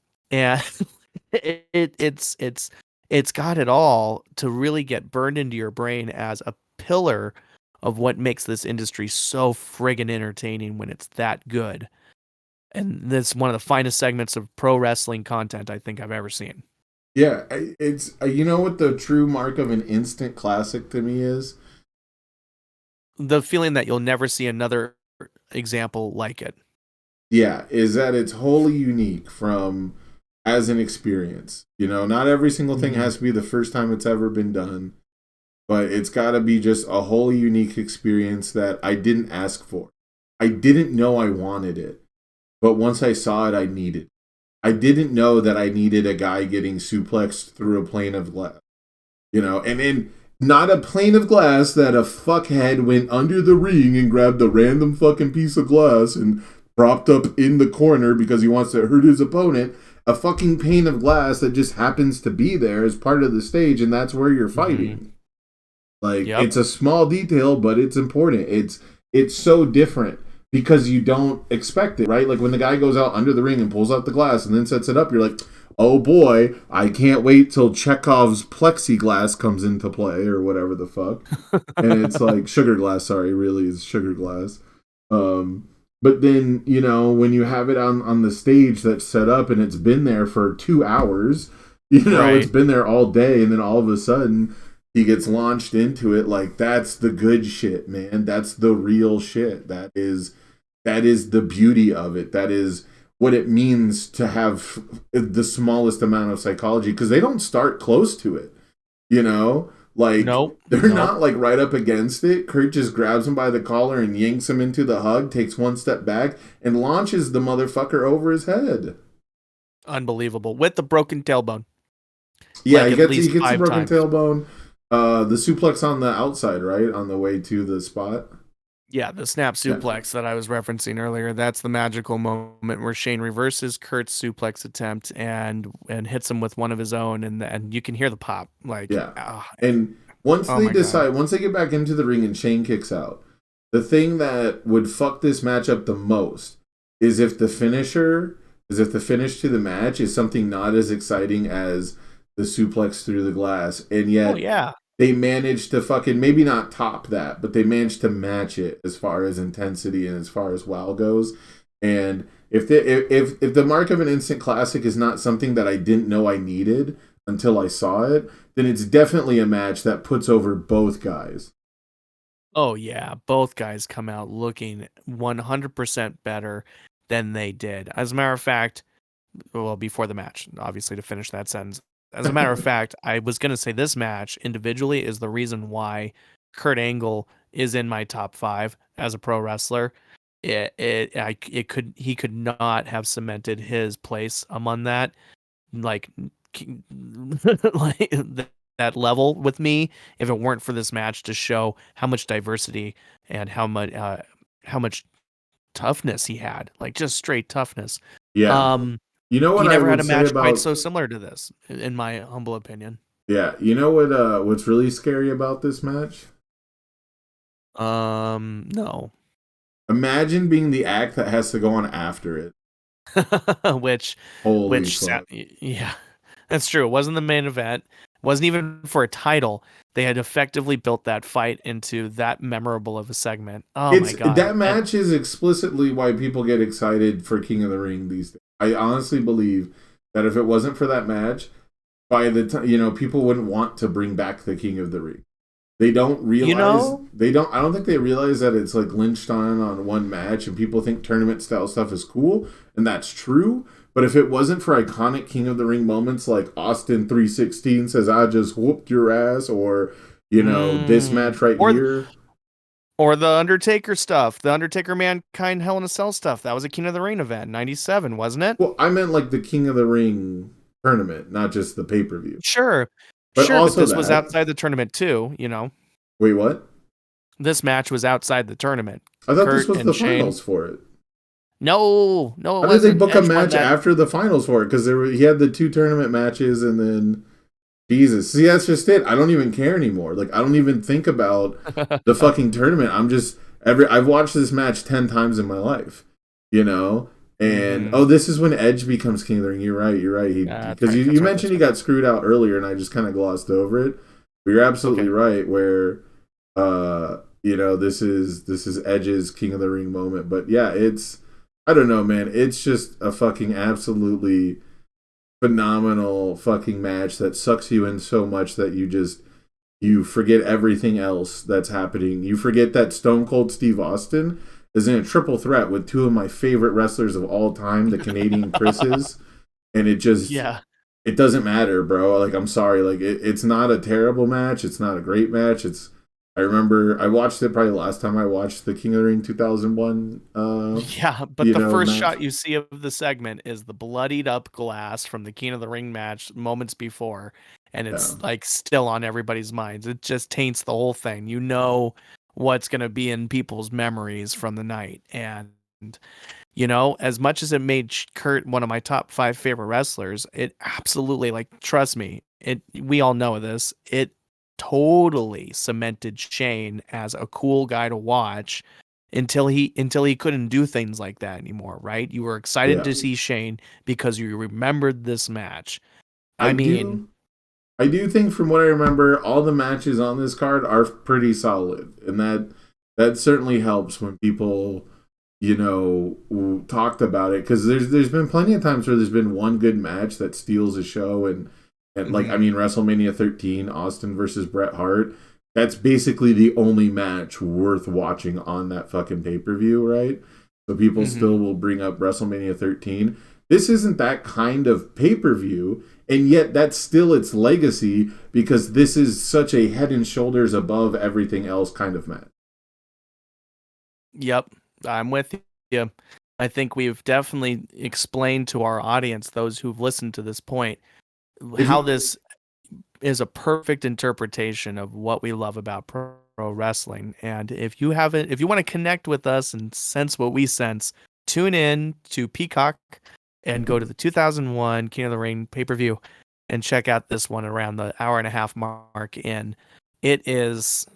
it's got it all to really get burned into your brain as a pillar of what makes this industry so friggin' entertaining when it's that good. And that's one of the finest segments of pro wrestling content I think I've ever seen. Yeah, it's what the true mark of an instant classic to me is? The feeling that you'll never see another example like it. Yeah, is that it's wholly unique as an experience. Not every single thing has to be the first time it's ever been done. but it's got to be just a wholly unique experience that I didn't ask for. I didn't know I wanted it, but once I saw it, I needed it. I didn't know that I needed a guy getting suplexed through a plane of glass, and not a plane of glass that a fuckhead went under the ring and grabbed a random fucking piece of glass and propped up in the corner because he wants to hurt his opponent. A fucking pane of glass that just happens to be there as part of the stage, and that's where you're fighting. It's a small detail, but it's important. It's so different because you don't expect it, right? Like when the guy goes out under the ring and pulls out the glass and then sets it up, you're like, oh boy, I can't wait till Chekhov's plexiglass comes into play or whatever the fuck. And it's like sugar glass, sorry, really is sugar glass. But then, when you have it on the stage that's set up and it's been there for 2 hours, Right. It's been there all day, and then all of a sudden he gets launched into it. Like, that's the good shit, man. That's the real shit. That is the beauty of it. That is what it means to have the smallest amount of psychology, because they don't start close to it, Nope. They're not like right up against it. Kurt just grabs him by the collar and yanks him into the hug, takes one step back, and launches the motherfucker over his head. Unbelievable. With the broken tailbone. Yeah, Like he at gets least the 5 broken times. tailbone. The suplex on the outside, right? On the way to the spot. Yeah, the snap suplex that I was referencing earlier. That's the magical moment where Shane reverses Kurt's suplex attempt and hits him with one of his own, and you can hear the pop. And once Oh they my decide, God. once they get back into the ring and Shane kicks out, the thing that would fuck this match up the most is if the finish to the match is something not as exciting as the suplex through the glass, and yet yeah. they managed to fucking maybe not top that, but they managed to match it as far as intensity and as far as WoW goes. And if the mark of an instant classic is not something that I didn't know I needed until I saw it, then it's definitely a match that puts over both guys. Oh yeah, both guys come out looking 100% better than they did. As a matter of fact, well, before the match, obviously, to finish that sentence. As a matter of fact, I was going to say this match individually is the reason why Kurt Angle is in my top 5 as a pro wrestler. He could not have cemented his place among that, like like that level with me if it weren't for this match to show how much diversity and how much toughness he had, like just straight toughness. Yeah. You know what He I never had would a say match quite about so similar to this, in my humble opinion. Yeah, you know what's really scary about this match? No. Imagine being the act that has to go on after it. which Holy fuck. yeah, that's true. It wasn't the main event. It wasn't even for a title. They had effectively built that fight into that memorable of a segment. Oh my God. That match is explicitly why people get excited for King of the Ring these days. I honestly believe that if it wasn't for that match, by the time, people wouldn't want to bring back the King of the Ring. They don't realize I don't think they realize that it's like lynched on one match, and people think tournament style stuff is cool, and that's true. But if it wasn't for iconic King of the Ring moments like Austin 316 says, I just whooped your ass, or, this match here. Or the Undertaker stuff. The Undertaker Mankind Hell in a Cell stuff. That was a King of the Ring event, 97, wasn't it? Well, I meant like the King of the Ring tournament, not just the pay-per-view. Sure. But also this was outside the tournament too, Wait, what? This match was outside the tournament. I thought this was the finals for it. No, it How wasn't. did they book a match after the finals for it? Because he had the 2 tournament matches, and then Jesus. See, that's just it. I don't even care anymore. Like, I don't even think about the fucking tournament. I'm just I've watched this match 10 times in my life, And this is when Edge becomes King of the Ring. You're right. Because you mentioned he got screwed out earlier, and I just kind of glossed over it. But you're absolutely right. Where, this is Edge's King of the Ring moment. But yeah, I don't know, man. It's just a fucking absolutely phenomenal fucking match that sucks you in so much that you forget everything else that's happening. You forget that Stone Cold Steve Austin is in a triple threat with 2 of my favorite wrestlers of all time, the Canadian Chris's, and it it doesn't matter, bro. Like, I'm sorry. Like, it's not a terrible match. It's not a great match. I remember I watched it probably last time I watched the King of the Ring 2001. Yeah, but the first match. shot you see of the segment is the bloodied up glass from the King of the Ring match moments before, and it's like still on everybody's minds. It just taints the whole thing. You know what's going to be in people's memories from the night. And as much as it made Kurt one of my top 5 favorite wrestlers, it absolutely, like, trust me, we all know this, it totally cemented Shane as a cool guy to watch until he couldn't do things like that anymore, right? You were excited to see Shane because you remembered this match. I mean, I do think from what I remember, all the matches on this card are pretty solid, and that certainly helps when people talked about it, because there's been plenty of times where there's been one good match that steals a show, and like, I mean, WrestleMania 13, Austin versus Bret Hart, that's basically the only match worth watching on that fucking pay-per-view, right? So people still will bring up WrestleMania 13. This isn't that kind of pay-per-view, and yet that's still its legacy, because this is such a head and shoulders above everything else kind of match. Yep, I'm with you. I think we've definitely explained to our audience, those who've listened to this point, how this is a perfect interpretation of what we love about pro wrestling. And if you want to connect with us and sense what we sense, tune in to Peacock and go to the 2001 King of the Ring pay-per-view and check out this one around the hour and a half mark in. It is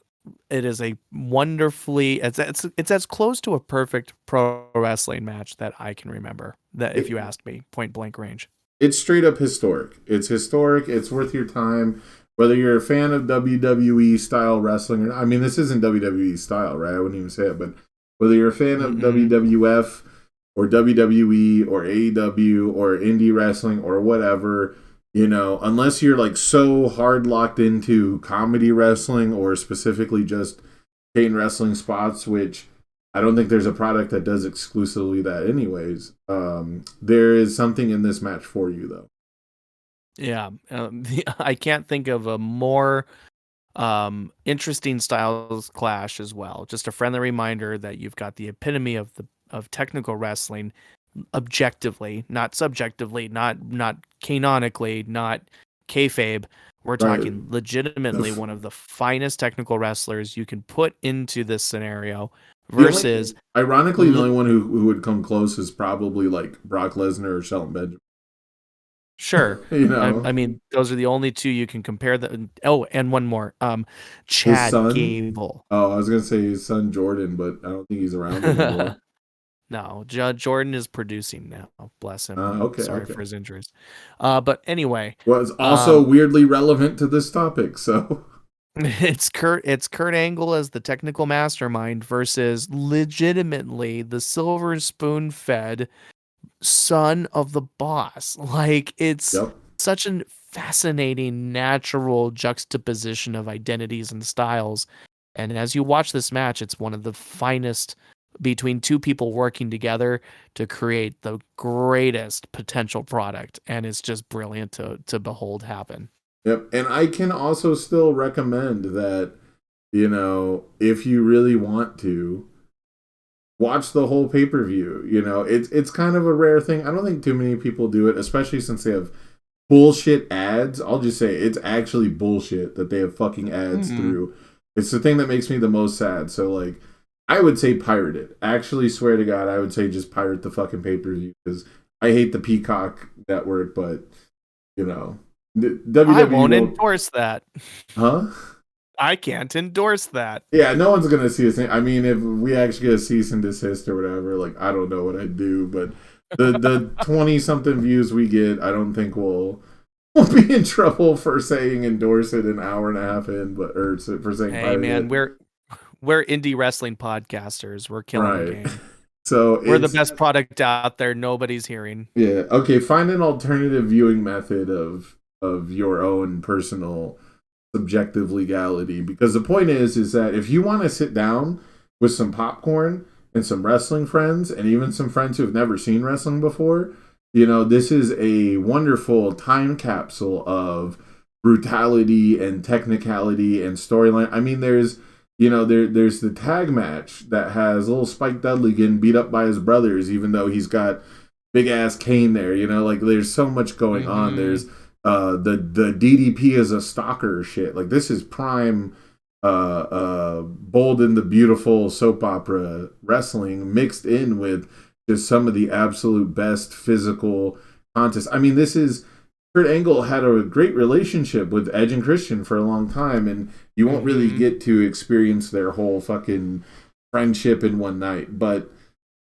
a wonderfully, it's as close to a perfect pro wrestling match that I can remember, that if you asked me, point blank range. It's straight up historic. It's historic. It's worth your time. Whether you're a fan of WWE style wrestling or not, I mean, this isn't WWE style, right? I wouldn't even say it, but whether you're a fan of WWF or WWE or AEW or indie wrestling or whatever, unless you're like so hard locked into comedy wrestling or specifically just chain wrestling spots, which I don't think there's a product that does exclusively that anyways. There is something in this match for you, though. Yeah. I can't think of a more interesting styles clash as well. Just a friendly reminder that you've got the epitome of technical wrestling, objectively, not subjectively, not canonically, not kayfabe. We're talking legitimately one of the finest technical wrestlers you can put into this scenario. Versus, ironically, the only one who would come close is probably like Brock Lesnar or Shelton Benjamin. Sure. I mean, those are the only two you can compare. Oh, and one more. Chad Gable. Oh, I was going to say his son Jordan, but I don't think he's around anymore. No, Jordan is producing now. Bless him. Sorry for his injuries. But anyway. Well, it's also weirdly relevant to this topic, so... It's Kurt Angle as the technical mastermind versus legitimately the silver spoon-fed son of the boss. Like, it's such a fascinating natural juxtaposition of identities and styles. And as you watch this match, it's one of the finest between two people working together to create the greatest potential product. And it's just brilliant to behold happen. Yep, and I can also still recommend that, if you really want to, watch the whole pay-per-view. It's kind of a rare thing. I don't think too many people do it, especially since they have bullshit ads. I'll just say it's actually bullshit that they have fucking ads through. It's the thing that makes me the most sad. So, like, I would say pirate it. Actually, swear to God, I would say just pirate the fucking pay-per-view, because I hate the Peacock network, but, WWE I won't endorse that. Huh? I can't endorse that. Yeah, no one's gonna see us. I mean, if we actually get a cease and desist or whatever, like, I don't know what I'd do, but the 20-something views we get, I don't think we'll be in trouble for saying endorse it an hour and a half in, or for saying. Hey man, we're indie wrestling podcasters. We're killing the game. So we're the best product out there. Nobody's hearing. Yeah. Okay. Find an alternative viewing method of your own personal subjective legality, because the point is that if you want to sit down with some popcorn and some wrestling friends and even some friends who have never seen wrestling before, This is a wonderful time capsule of brutality and technicality and storyline. I mean, there's the tag match that has little Spike Dudley getting beat up by his brothers, even though he's got big ass Kane there. Like there's so much going on. There's the DDP is a stalker shit. Like this is prime Bold and the Beautiful soap opera wrestling mixed in with just some of the absolute best physical contests. I mean, this is Kurt Angle had a great relationship with Edge and Christian for a long time, and you won't really get to experience their whole fucking friendship in one night. But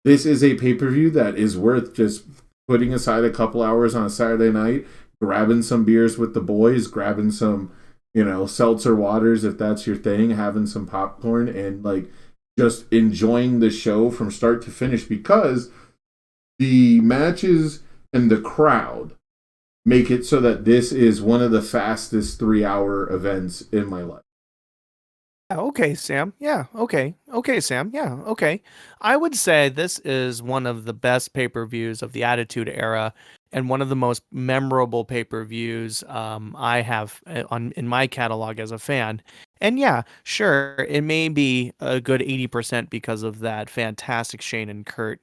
this is a pay-per-view that is worth just putting aside a couple hours on a Saturday night, grabbing some beers with the boys, grabbing some, seltzer waters if that's your thing, having some popcorn, and like just enjoying the show from start to finish, because the matches and the crowd make it so that this is one of the fastest 3-hour events in my life. Okay, Sam. Yeah. Okay. Okay, Sam. Yeah. Okay. I would say this is one of the best pay-per-views of the Attitude Era, and one of the most memorable pay-per-views I have in my catalog as a fan. And yeah, sure, it may be a good 80% because of that fantastic Shane and Kurt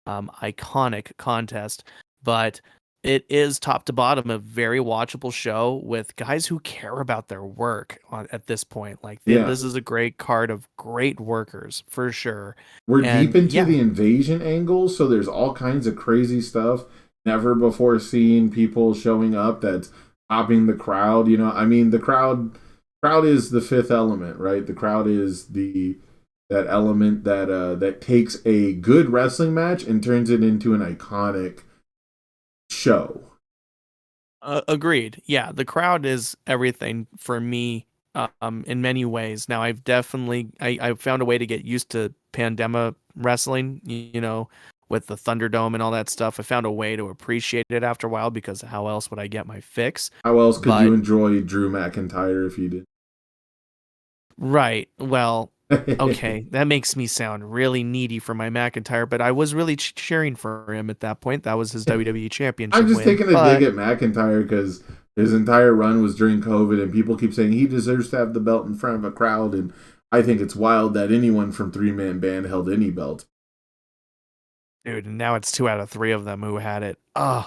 iconic contest, but it is top to bottom a very watchable show with guys who care about their work at this point. Like this is a great card of great workers for sure. We're deep into the invasion angle, so there's all kinds of crazy stuff. Never before seen people showing up that's popping the crowd. I mean, the crowd is the fifth element, right? The crowd is that element that takes a good wrestling match and turns it into an iconic show. Agreed. Yeah, the crowd is everything for me in many ways. Now, I've found a way to get used to pandemic wrestling, with the Thunderdome and all that stuff. I found a way to appreciate it after a while, because how else would I get my fix? How else could you enjoy Drew McIntyre if you did? Right. Well, okay, that makes me sound really needy for my McIntyre, but I was really cheering for him at that point. That was his WWE Championship I'm just win, taking a dig at McIntyre because his entire run was during COVID, and people keep saying he deserves to have the belt in front of a crowd, and I think it's wild that anyone from 3-Man Band held any belt. Dude, and now it's 2 out of 3 of them who had it.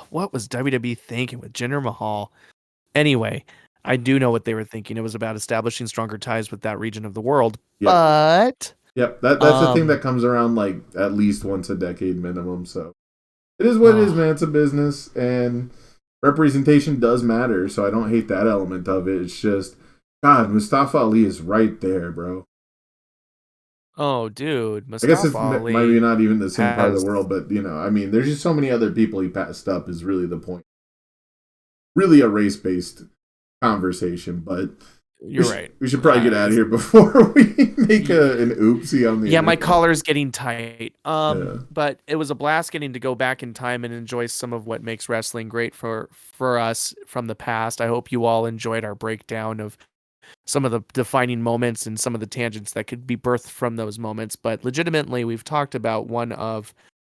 What was WWE thinking with Jinder Mahal? Anyway, I do know what they were thinking. It was about establishing stronger ties with that region of the world. Yep. But that's the thing that comes around like at least once a decade minimum. So it is what it is, man. It's a business, and representation does matter. So I don't hate that element of it. It's just, God, Mustafa Ali is right there, bro. Oh, dude, Mustafa I guess it's Ali maybe not even the same part of the world, but I mean, there's just so many other people he passed up is really the point. Really a race-based conversation, but you're right. We should probably get out of here before we make an oopsie on the internet. My collar's getting tight. But it was a blast getting to go back in time and enjoy some of what makes wrestling great for us from the past. I hope you all enjoyed our breakdown of some of the defining moments and some of the tangents that could be birthed from those moments. But legitimately, we've talked about one of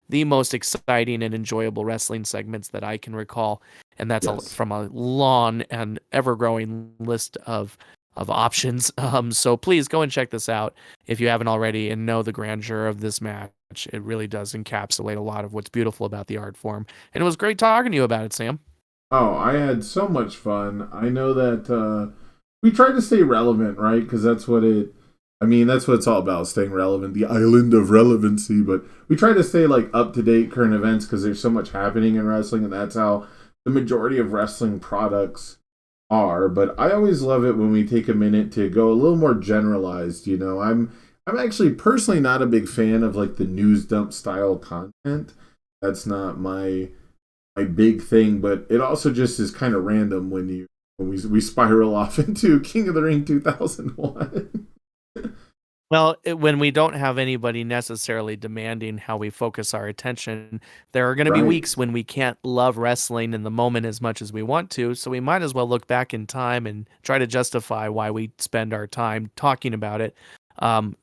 the most exciting and enjoyable wrestling segments that I can recall. And that's from a long and ever-growing list of options. So please go and check this out if you haven't already, and know the grandeur of this match. It really does encapsulate a lot of what's beautiful about the art form. And it was great talking to you about it, Sam. Oh, I had so much fun. I know that we tried to stay relevant, right? Because that's what it's all about, staying relevant, the island of relevancy. But we try to stay like up-to-date current events because there's so much happening in wrestling, and that's how the majority of wrestling products are. But I always love it when we take a minute to go a little more generalized. I'm actually personally not a big fan of like the news dump style content. That's not my big thing, but it also just is kind of random when we spiral off into King of the Ring 2001. Well, when we don't have anybody necessarily demanding how we focus our attention, there are going to be weeks when we can't love wrestling in the moment as much as we want to. So we might as well look back in time and try to justify why we spend our time talking about it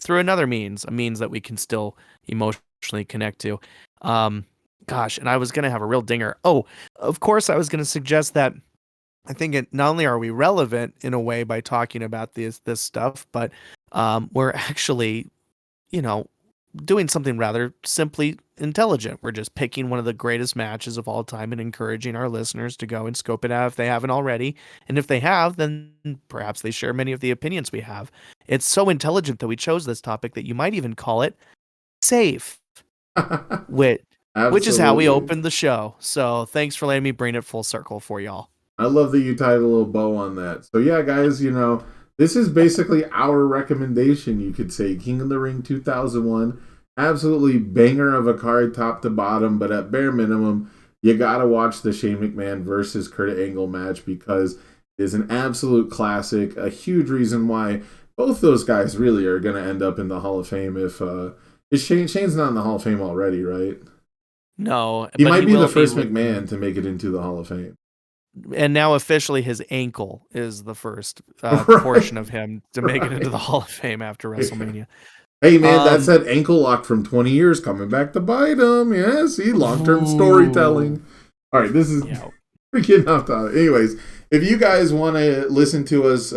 through another means, a means that we can still emotionally connect to. Gosh, and I was going to have a real dinger. Oh, of course, I was going to suggest that I think not only are we relevant in a way by talking about this stuff, but we're actually, you know, doing something rather simply intelligent. We're just picking one of the greatest matches of all time and encouraging our listeners to go and scope it out if they haven't already. And if they have, then perhaps they share many of the opinions we have. It's so intelligent that we chose this topic that you might even call it safe, which is how we Absolutely. opened the show. So thanks for letting me bring it full circle for y'all. I love that you tied a little bow on that. So yeah, guys, this is basically our recommendation, you could say. King of the Ring 2001. Absolutely banger of a card top to bottom, but at bare minimum, you gotta watch the Shane McMahon versus Kurt Angle match because it is an absolute classic. A huge reason why both those guys really are gonna end up in the Hall of Fame if Shane's not in the Hall of Fame already, right? No, He but might be will the first with- McMahon to make it into the Hall of Fame. And now officially his ankle is the first Right. portion of him to make it into the Hall of Fame after WrestleMania. Hey man, that's that ankle lock from 20 years coming back to bite him. Yeah, see, long-term storytelling. All right, this is we're getting off topic. Anyways, if you guys want to listen to us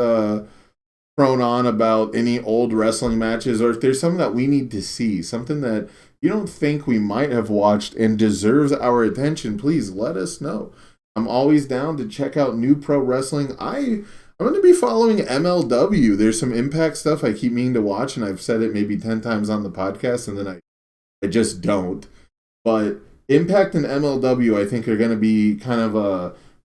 prone on about any old wrestling matches, or if there's something that we need to see, something that you don't think we might have watched and deserves our attention, please let us know. I'm always down to check out new pro wrestling. I'm going to be following MLW. There's some Impact stuff I keep meaning to watch, and I've said it maybe 10 times on the podcast, and then I just don't. But Impact and MLW, I think, are going to be kind of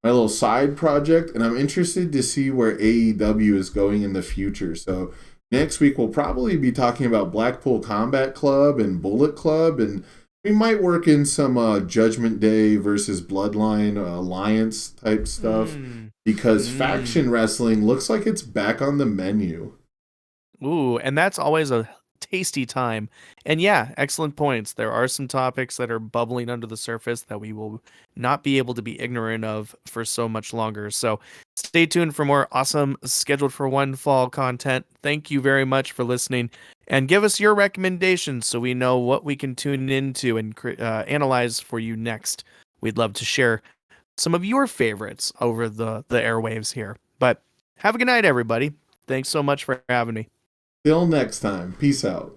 my little side project, and I'm interested to see where AEW is going in the future. So next week, we'll probably be talking about Blackpool Combat Club and Bullet Club, and we might work in some Judgment Day versus Bloodline Alliance type stuff because faction wrestling looks like it's back on the menu. Ooh, and that's always a tasty time. And yeah, excellent points. There are some topics that are bubbling under the surface that we will not be able to be ignorant of for so much longer. So stay tuned for more awesome Scheduled for One Fall content. Thank you very much for listening. And give us your recommendations so we know what we can tune into and analyze for you next. We'd love to share some of your favorites over the airwaves here. But have a good night, everybody. Thanks so much for having me. Till next time. Peace out.